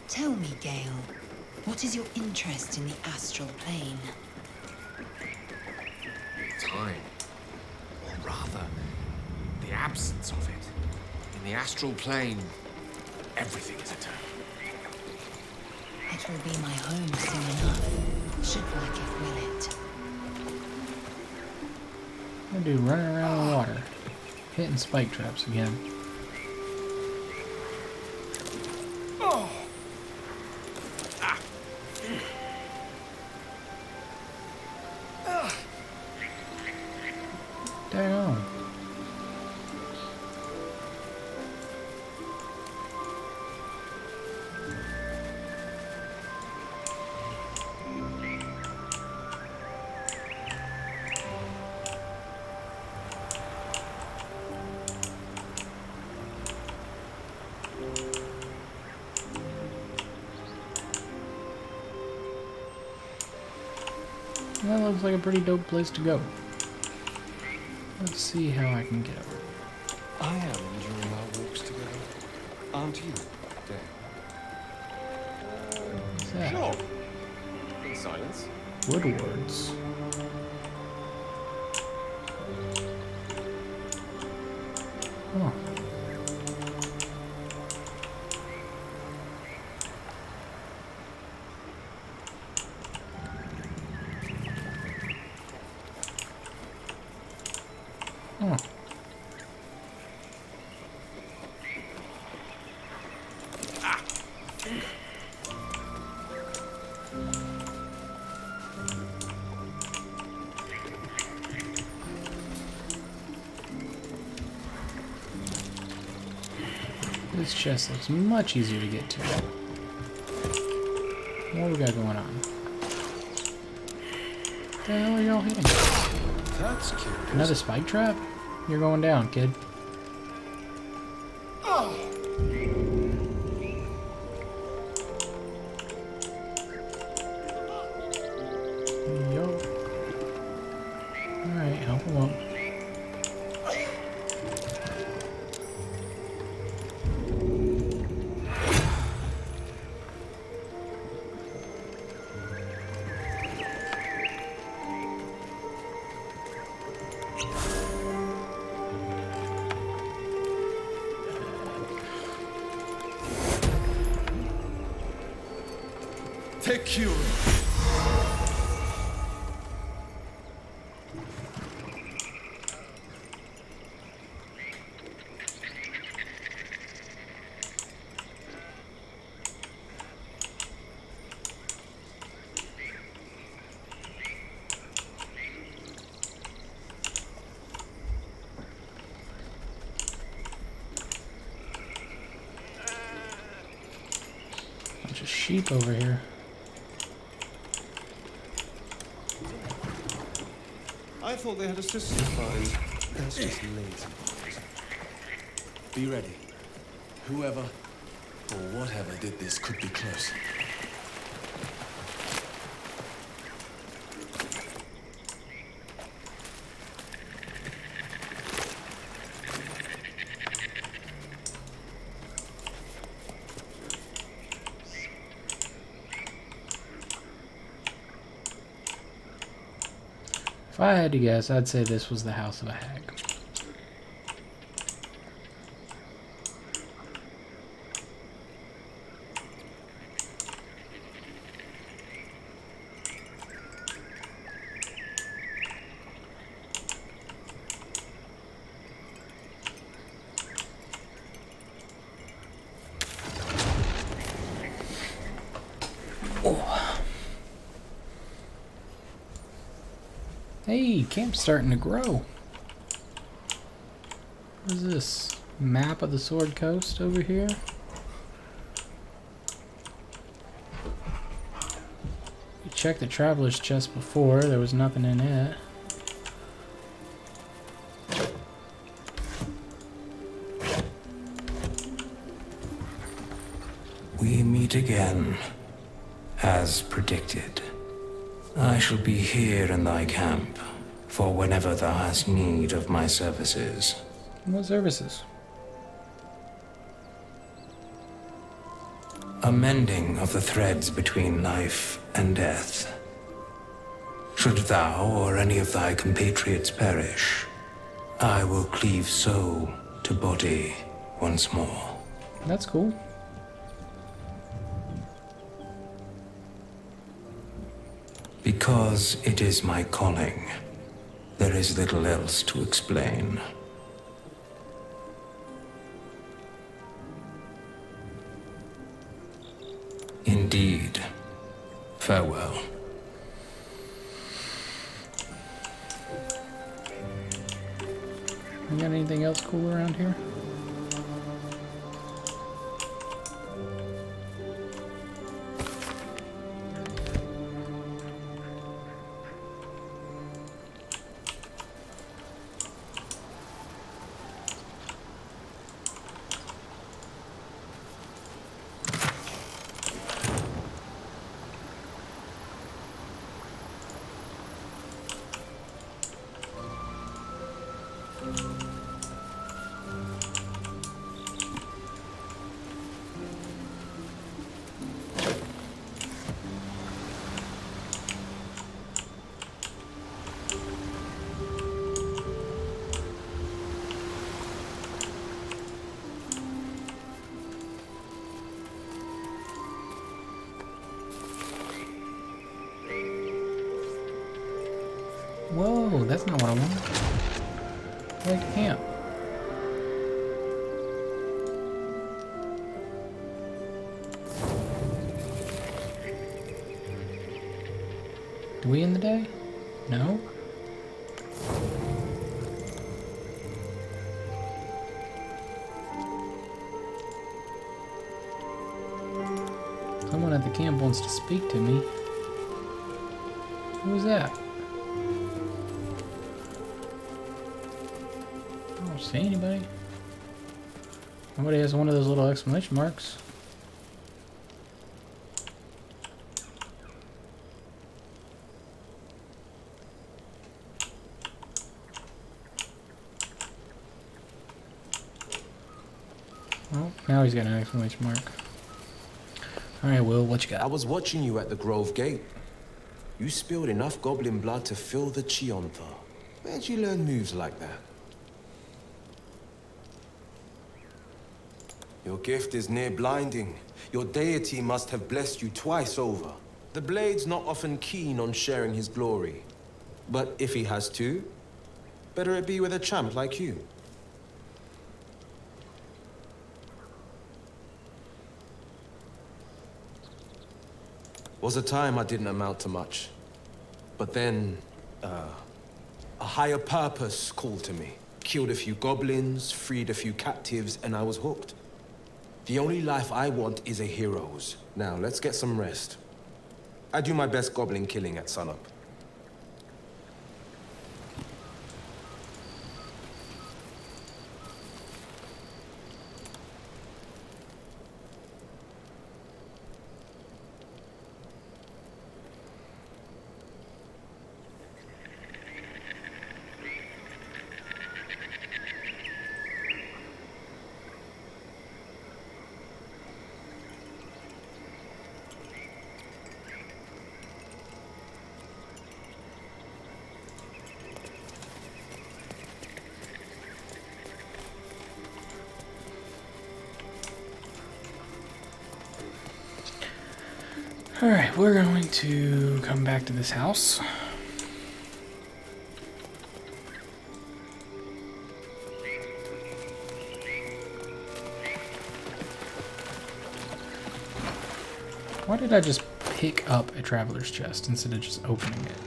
Tell me, Gale, what is your interest in the astral plane? Time. Or rather, the absence of it. In the astral plane, everything is eternal. It will be my home soon enough, should like it will it. That dude running around the water, hitting spike traps again. Damn. That looks like a pretty dope place to go. Let's see how I can get over. I am enjoying our walks together. Aren't you, Dave? What's that? Sure. In silence. Oh. Oh. This chest looks much easier to get to. What we got going on? What the hell are y'all hitting? That's curious. Another spike trap? You're going down, kid. Yo. Alright, help him up. Take you. Bunch of sheep over here. I thought they had a system to find. That's just lazy. Be ready. Whoever or whatever did this could be close. If I had to guess, I'd say this was the house of a hag. Hey, camp's starting to grow. What is this? Map of the Sword Coast over here? We checked the traveler's chest before. There was nothing in it. We meet again, as predicted. I shall be here in thy camp, for whenever thou hast need of my services. What services? A mending of the threads between life and death. Should thou or any of thy compatriots perish, I will cleave soul to body once more. That's cool. Because it is my calling, there is little else to explain. Indeed. Farewell. You got anything else cool around here? That's not what I want. I like to camp. Do we end the day? No? Someone at the camp wants to speak to me. Who was that? I don't see anybody. Nobody has one of those little exclamation marks. Oh, now he's got an exclamation mark. Alright, Will, what you got? I was watching you at the Grove Gate. You spilled enough goblin blood to fill the Chiontha. Where'd you learn moves like that? Your gift is near blinding. Your deity must have blessed you twice over. The Blade's not often keen on sharing his glory. But if he has to, better it be with a champ like you. Was a time I didn't amount to much. But then, a higher purpose called to me. Killed a few goblins, freed a few captives, and I was hooked. The only life I want is a hero's. Now, let's get some rest. I do my best goblin killing at sunup. Alright, we're going to come back to this house. Why did I just pick up a traveler's chest instead of just opening it?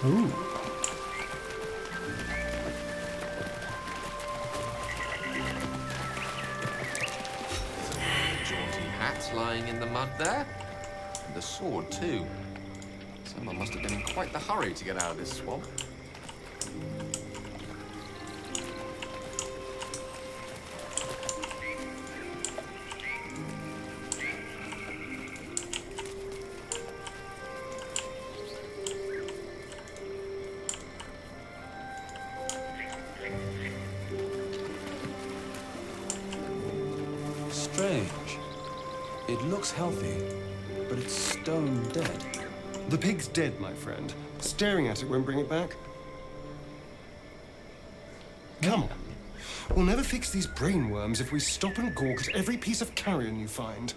Ooh. Jaunty hat lying in the mud there. And the sword, too. Someone must have been in quite the hurry to get out of this swamp. Strange. It looks healthy, but it's stone dead. The pig's dead, my friend. Staring at it won't bring it back. Come on. We'll never fix these brain worms if we stop and gawk at every piece of carrion you find.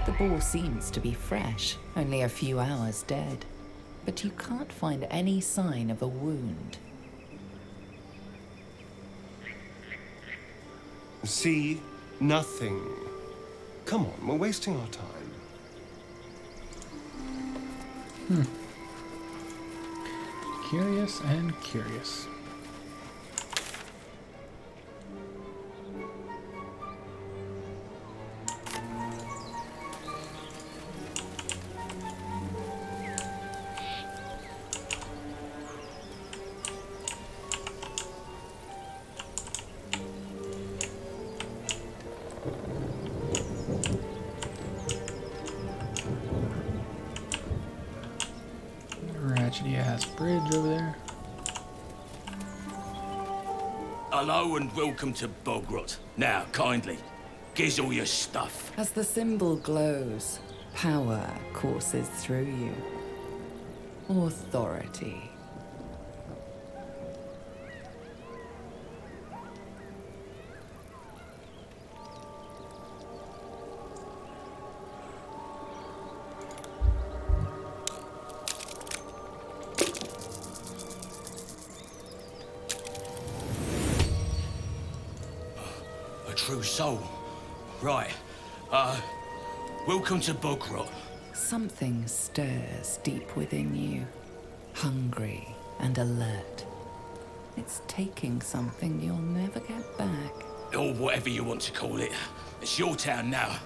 The boar seems to be fresh, only a few hours dead. But you can't find any sign of a wound. See? Nothing. Come on, we're wasting our time. Curious and curious. over there? Hello and welcome to Bogrot. Now, kindly, gives all your stuff. As the symbol glows, power courses through you. Authority. A true soul. Right. Welcome to Bogrot. Something stirs deep within you, hungry and alert. It's taking something you'll never get back. Or whatever you want to call it. It's your town now.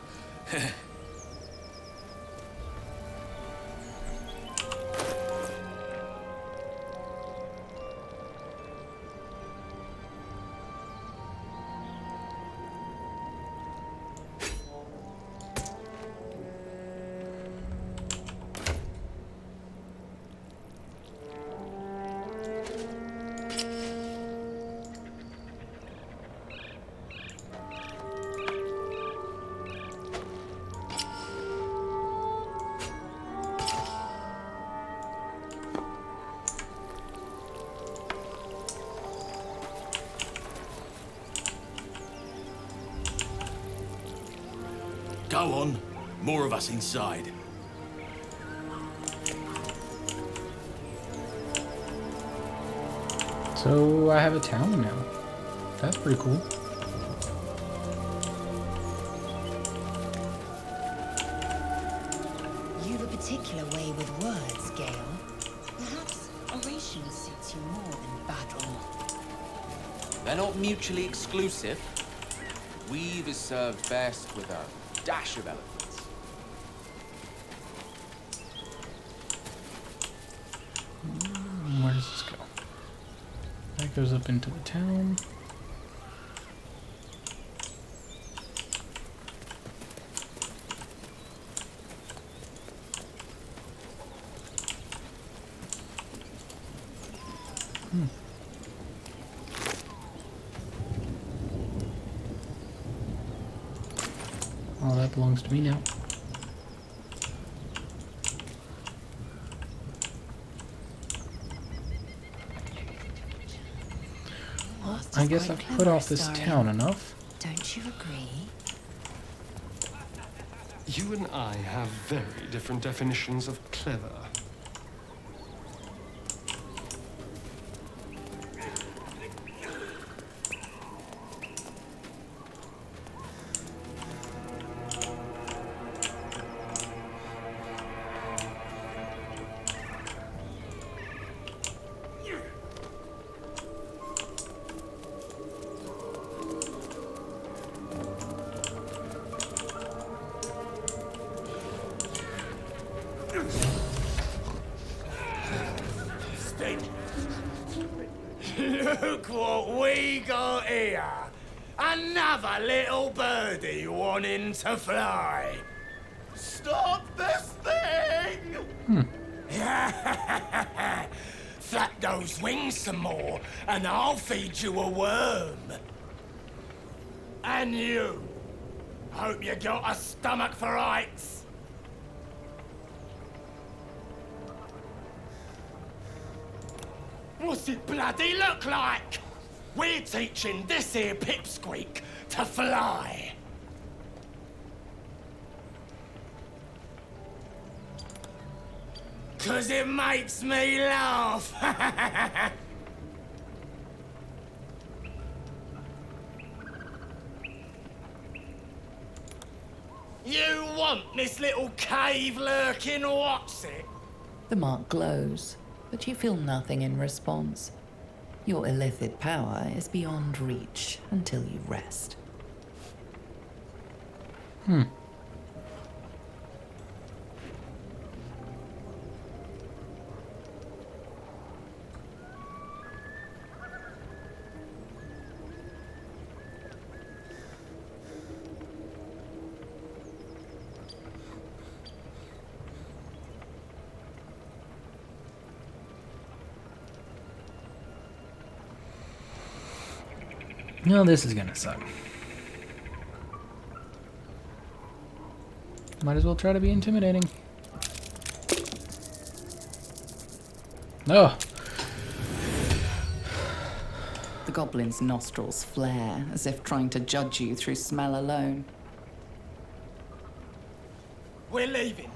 Go on. More of us inside. So I have a town now. That's pretty cool. You've a particular way with words, Gale. Perhaps oration suits you more than battle. They're not mutually exclusive. Weave is served best with a dash of eloquence. Where does this go? That goes up into the town. Oh, that belongs to me now. Well, I guess I've put off this town enough. Don't you agree? You and I have very different definitions of clever. Look what we got here! Another little birdie wanting to fly! Stop this thing! Flap those wings some more, and I'll feed you a worm. And you! Hope you got a stomach for heights! What's it bloody look like? We're teaching this here pipsqueak to fly. Cause it makes me laugh. You want this little cave lurking, what's it? The mark glows, but you feel nothing in response. Your illicit power is beyond reach until you rest. No, this is gonna suck. Might as well try to be intimidating. No. The goblin's nostrils flare, as if trying to judge you through smell alone. We're leaving.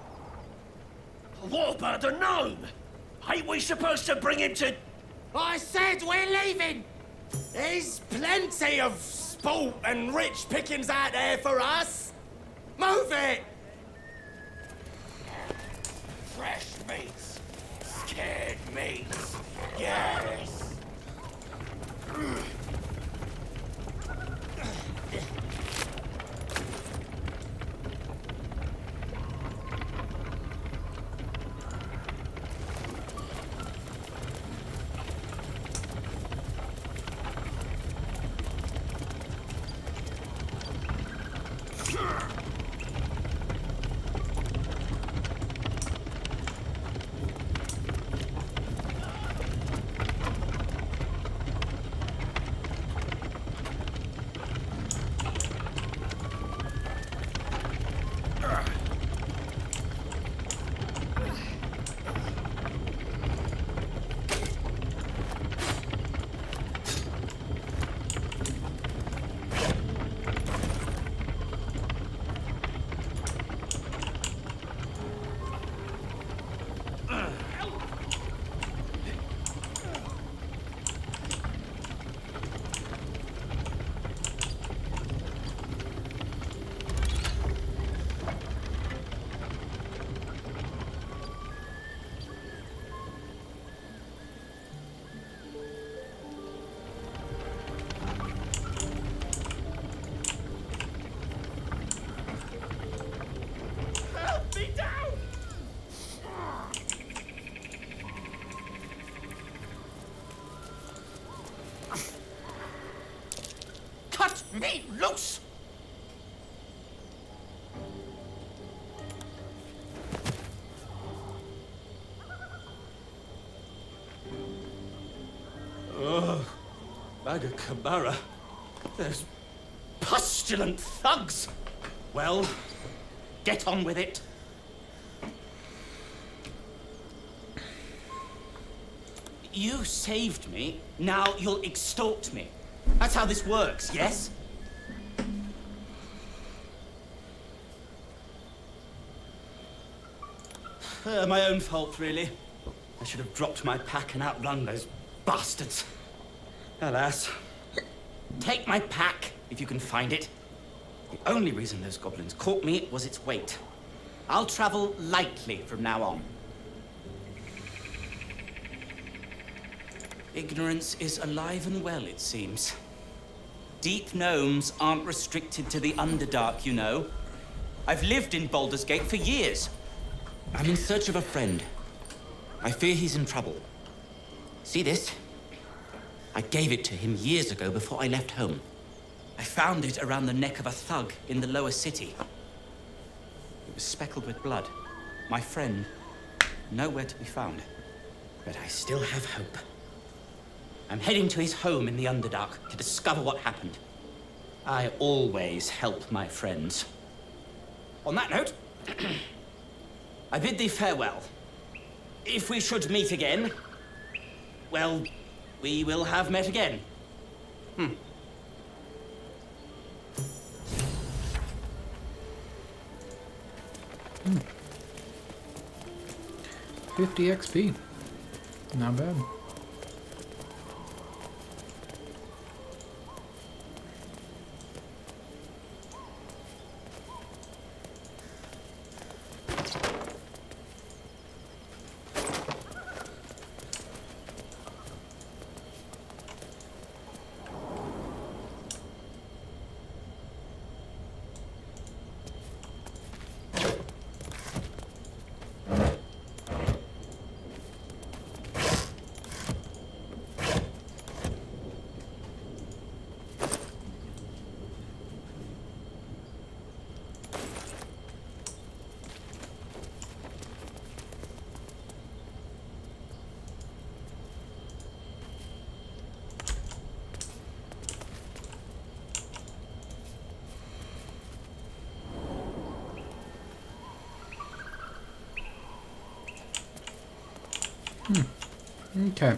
What about the gnome? Ain't we supposed to bring him to... I said we're leaving! There's plenty of sport and rich pickings out there for us! Move it! Fresh meats. Scared meats. Yes! Me loose! Ugh. Bag of Cabara. There's pustulant thugs. Well, get on with it. You saved me, now you'll extort me. That's how this works, yes? My own fault, really. I should have dropped my pack and outrun those bastards. Alas. Take my pack, if you can find it. The only reason those goblins caught me was its weight. I'll travel lightly from now on. Ignorance is alive and well, it seems. Deep gnomes aren't restricted to the Underdark, you know. I've lived in Baldur's Gate for years. I'm in search of a friend. I fear he's in trouble. See this? I gave it to him years ago before I left home. I found it around the neck of a thug in the lower city. It was speckled with blood. My friend, nowhere to be found. But I still have hope. I'm heading to his home in the Underdark to discover what happened. I always help my friends. On that note, I bid thee farewell. If we should meet again, well, we will have met again. 50 XP. Not bad. Okay.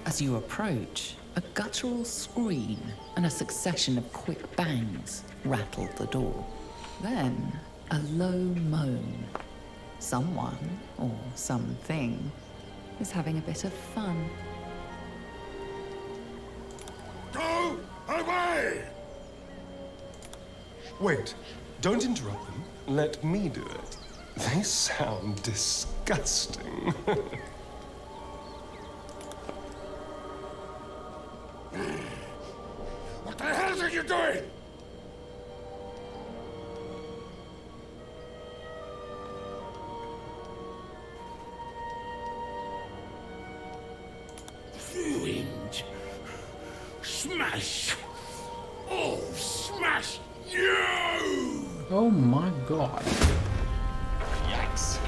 As you approach, a guttural scream and a succession of quick bangs rattle the door. Then, a low moan. Someone, or something, is having a bit of fun. Go away! Wait, don't interrupt them. Let me do it. They sound disgusting. What the hell are you doing? Ruined. Smash. Oh, smash you! Oh my god. Yikes.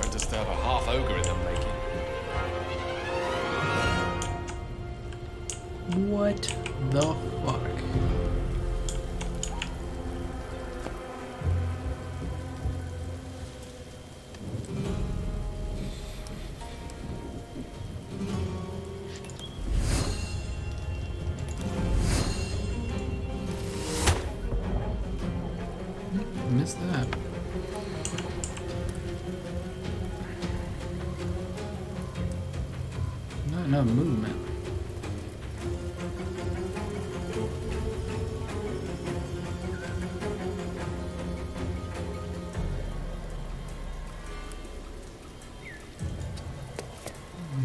Don't disturb a half ogre in the making. What the fuck? Missed that. Not enough movement.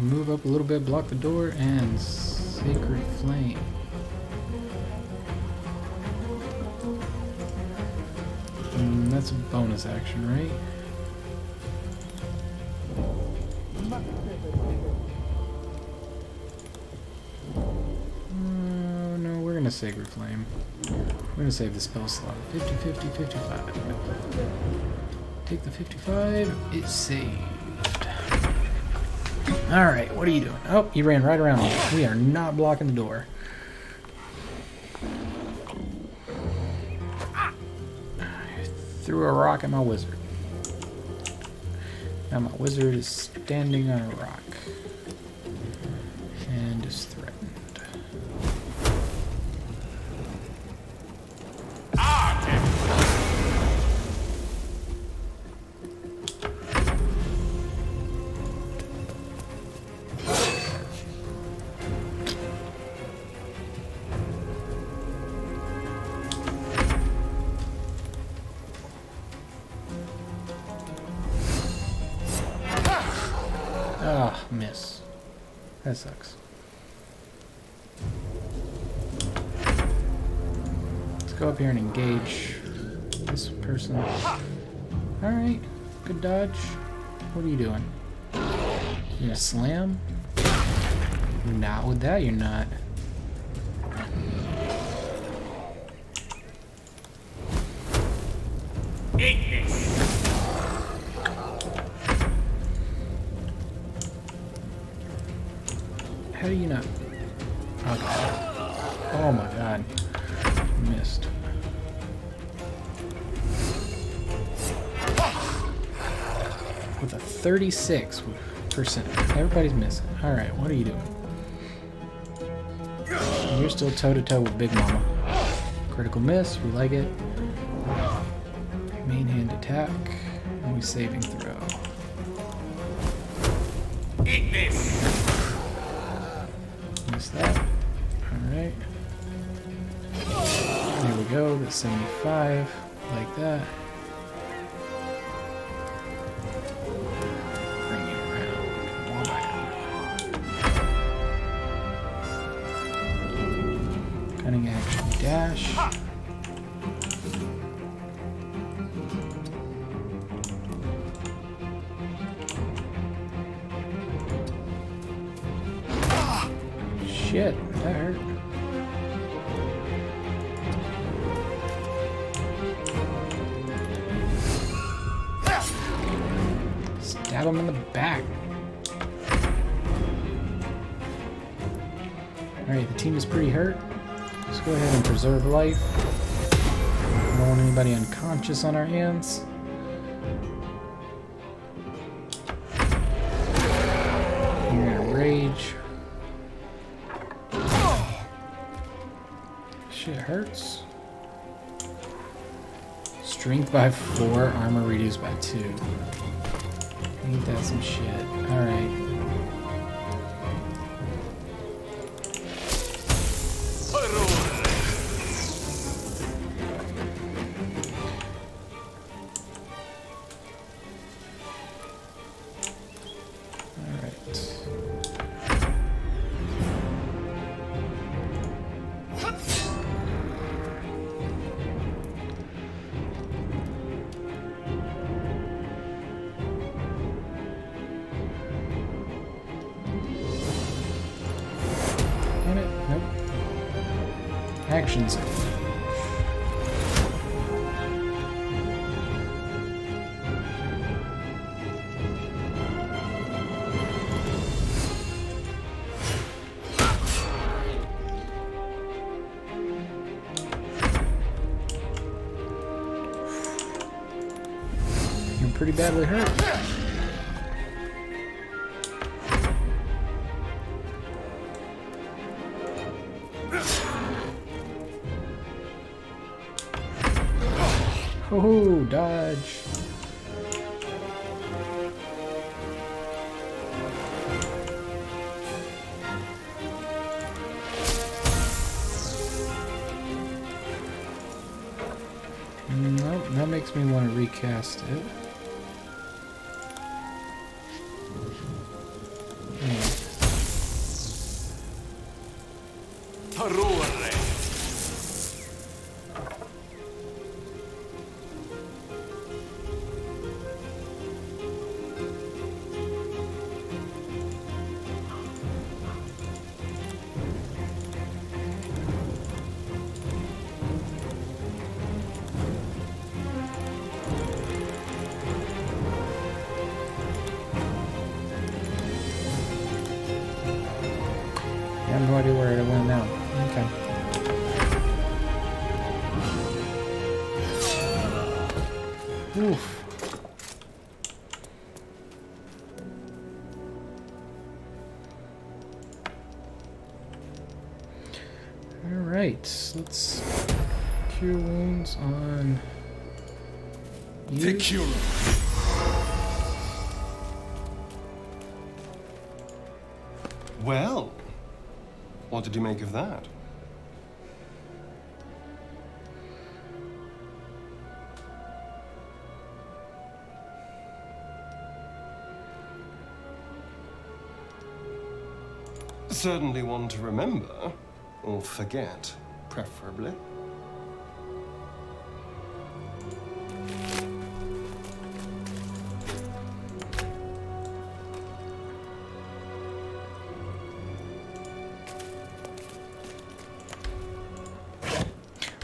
Move up a little bit, block the door, and Sacred Flame. That's a bonus action, right? No, we're gonna Sacred Flame. We're gonna save the spell slot. 50, 50, 55. Take the 55. It's saved. Alright, what are you doing? Oh, you ran right around me. We are not blocking the door. I threw a rock at my wizard. Now my wizard is standing on a rock. And is threatened. Ah, miss. That sucks. Let's go up here and engage this person. Alright, good dodge. What are you doing? You gonna slam? Not with that, you're not. How do you not? Okay. Oh my god. Missed. With a 36%. Everybody's missing. Alright, what are you doing? You're still toe-to-toe with Big Mama. Critical miss, we like it. Main hand attack. And we saving throw. Eat this! Miss that. Alright. There we go. That's 75. Like that. dash. Shit, that hurt. Stab him in the back. Alright, the team is pretty hurt. Let's go ahead and preserve life. I don't want anybody unconscious on our hands. You're gonna rage. Shit hurts. Strength by 4, armor reduced by 2. Ain't that some shit. Alright. Damn it. Nope. Actions. You're pretty badly hurt. Oh, dodge. Nope, that makes me want to recast it. I have no idea where it went now. Okay. Oof. Alright, let's cure wounds on you. Take cure. Well, what did you make of that? Certainly one to remember, or forget, preferably.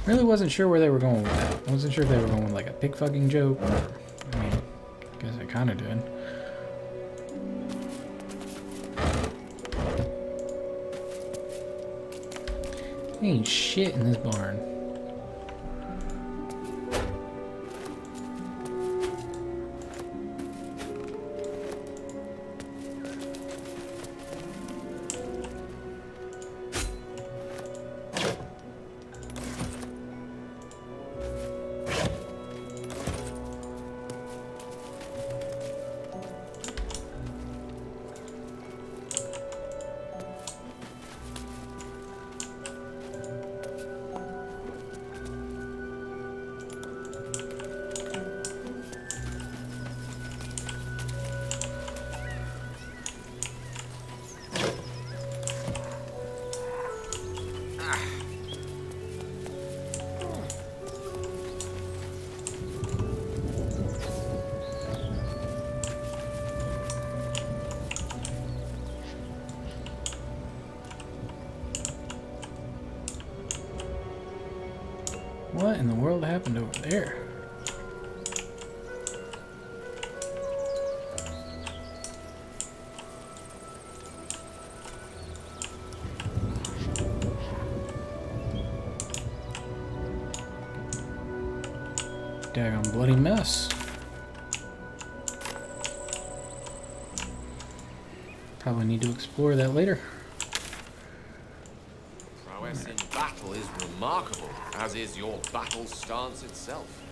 Really wasn't sure where they were going with that. I wasn't sure if they were going with like a pig fucking joke. Or, I mean, I guess I kind of did. Ain't shit in this barn. What in the world happened over there? Daggone bloody mess. Probably need to explore that later. Prowess in battle is remarkable, as is your battle stance itself.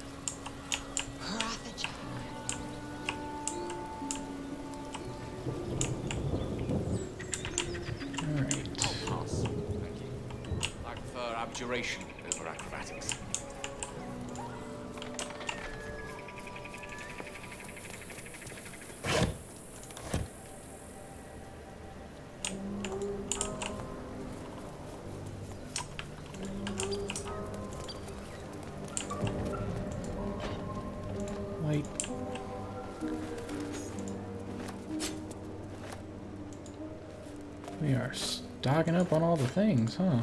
Alright. I'll pass. Thank you. I prefer abjuration over acrobatics. Light. We are stocking up on all the things, huh?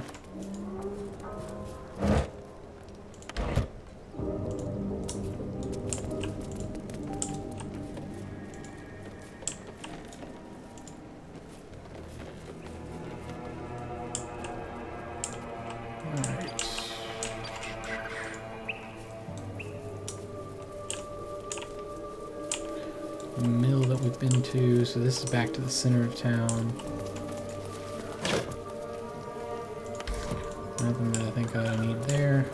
Mill that we've been to, so this is back to the center of town. Nothing that I think I need there.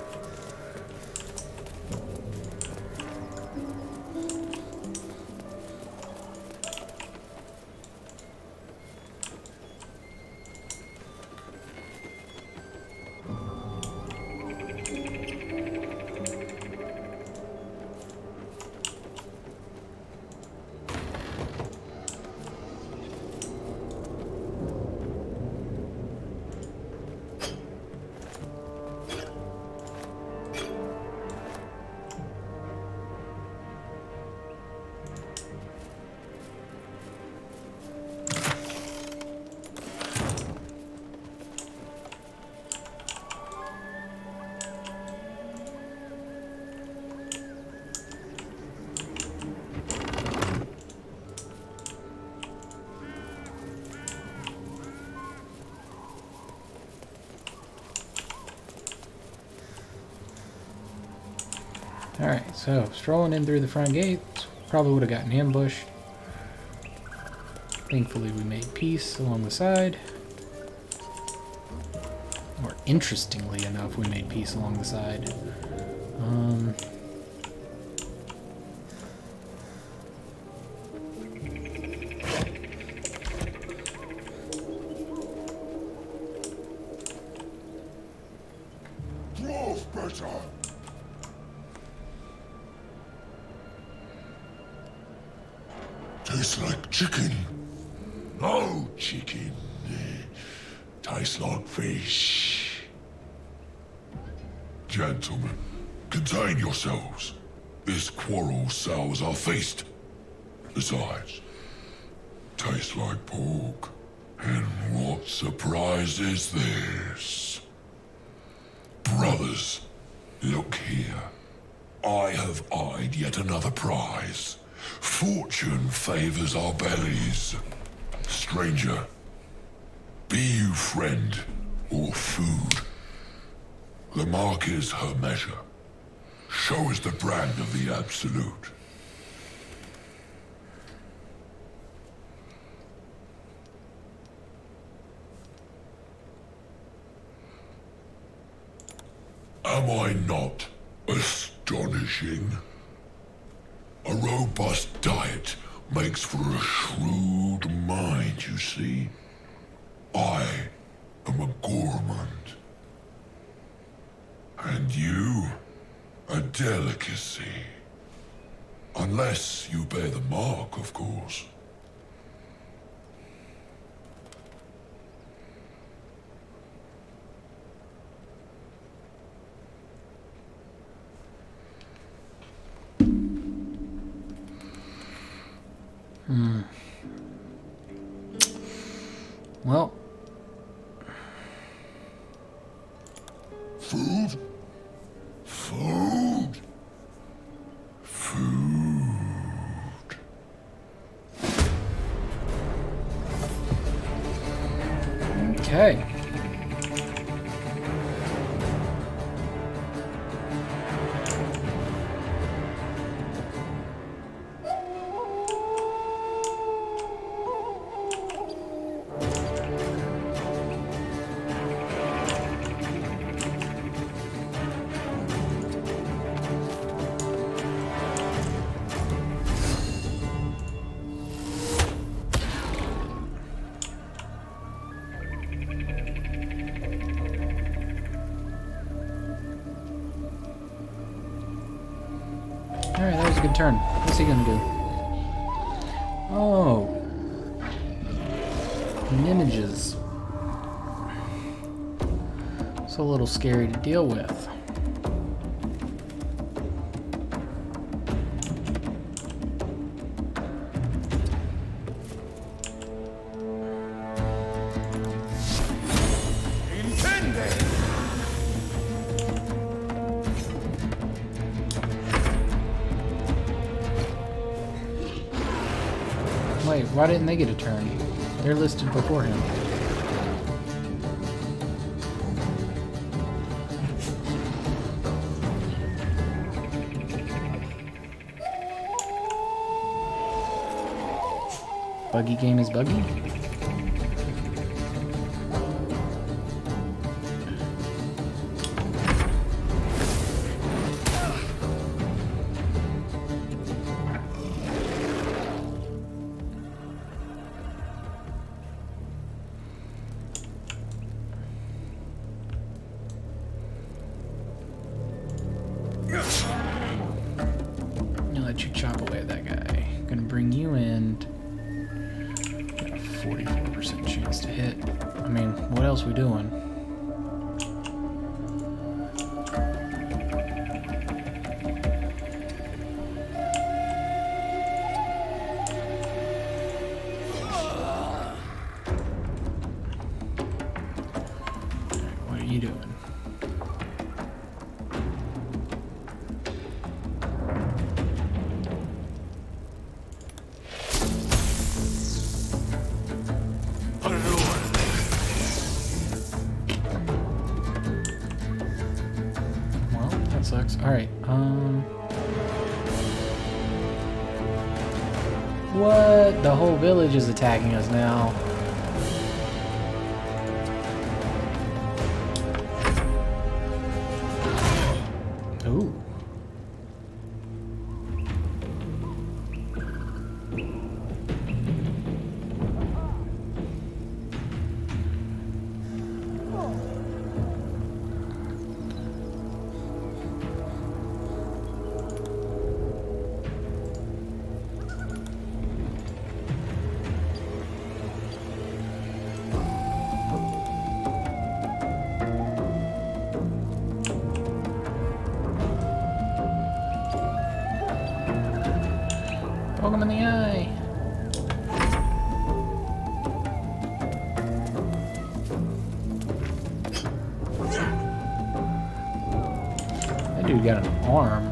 Alright, so strolling in through the front gate, probably would have gotten ambushed. Thankfully we made peace along the side. Or interestingly enough, we made peace along the side. Tastes like chicken. No chicken. Tastes like fish. Gentlemen, contain yourselves. This quarrel sours our feast. Besides, tastes like pork. And what surprise is this? Brothers, look here. I have eyed yet another prize. Fortune favors our bellies. Stranger, be you friend or food. The mark is her measure. Show us the brand of the absolute. Am I not astonishing? A robust diet makes for a shrewd mind, you see. I am a gourmand. And you, a delicacy. Unless you bear the mark, of course. Well. Food? Okay. Alright, that was a good turn. What's he gonna do? Oh. Images. It's a little scary to deal with. Wait, why didn't they get a turn? They're listed before him. Buggy game is buggy? I'll let you chop away at that guy. Gonna bring you in. Got a 44% chance to hit. I mean, what else we doing? What are you doing? Sucks. Alright, what? The whole village is attacking us now. Ooh. Poke him in the eye. That dude got an arm.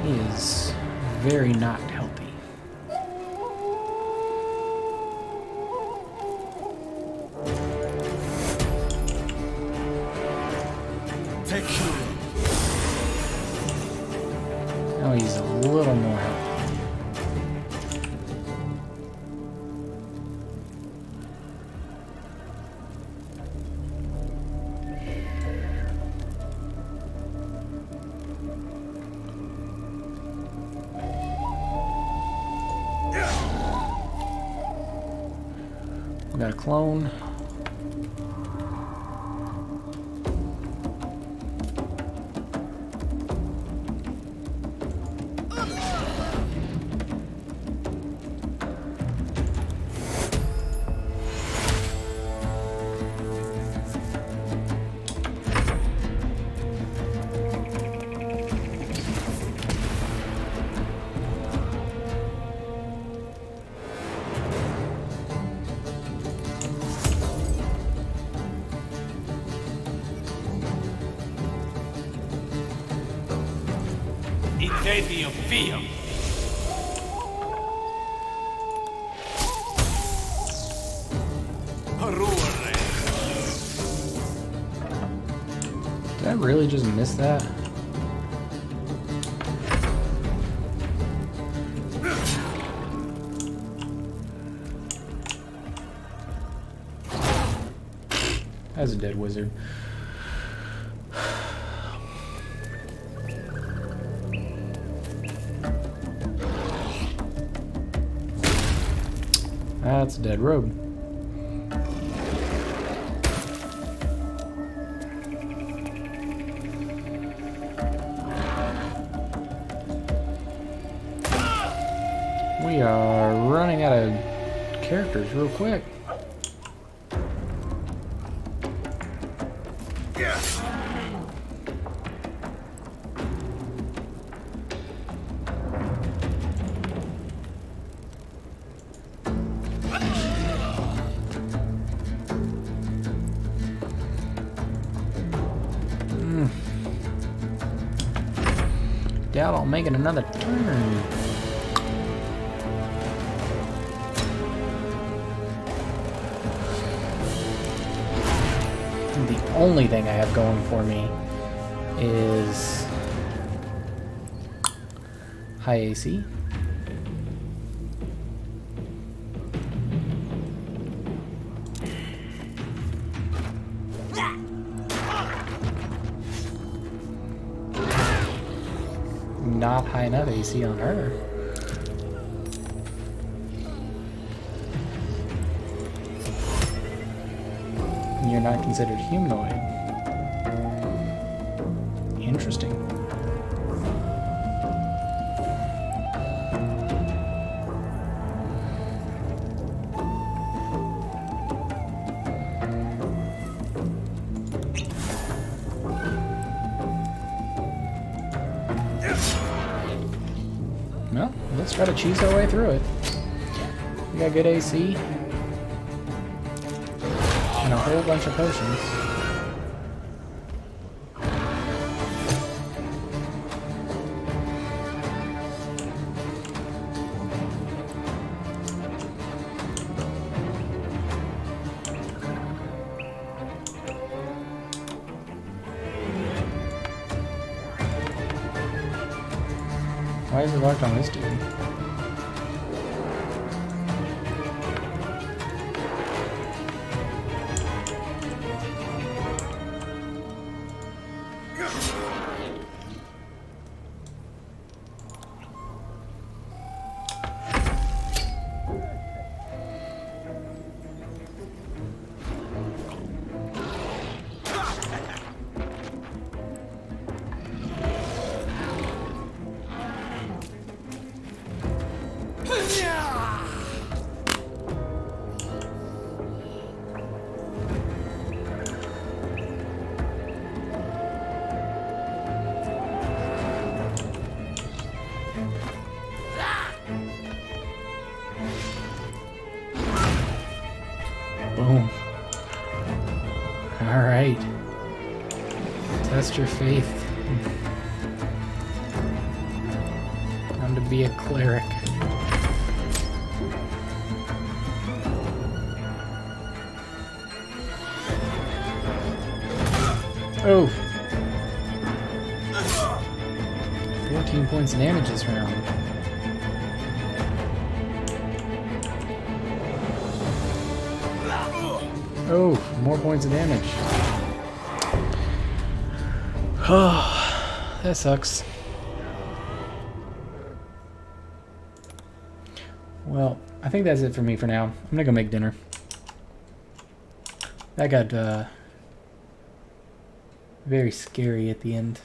He is very not healthy. Now he's a little more healthy. We got a clone. Dedio Fio. Did I really just miss that? That's a dead wizard. That's a dead rogue. We are running out of characters real quick. Doubt I'll make it another turn. The only thing I have going for me is high AC. Not high enough AC on her. You're not considered humanoid. Interesting. Well, let's try to cheese our way through it. We got good AC. And a whole bunch of potions. Why is it locked on this dude? Boom. Alright. Test your faith. Time to be a cleric. Oh! 14 points of damage this round. Oh, more points of damage. Oh, that sucks. Well, I think that's it for me for now. I'm gonna go make dinner. That got very scary at the end.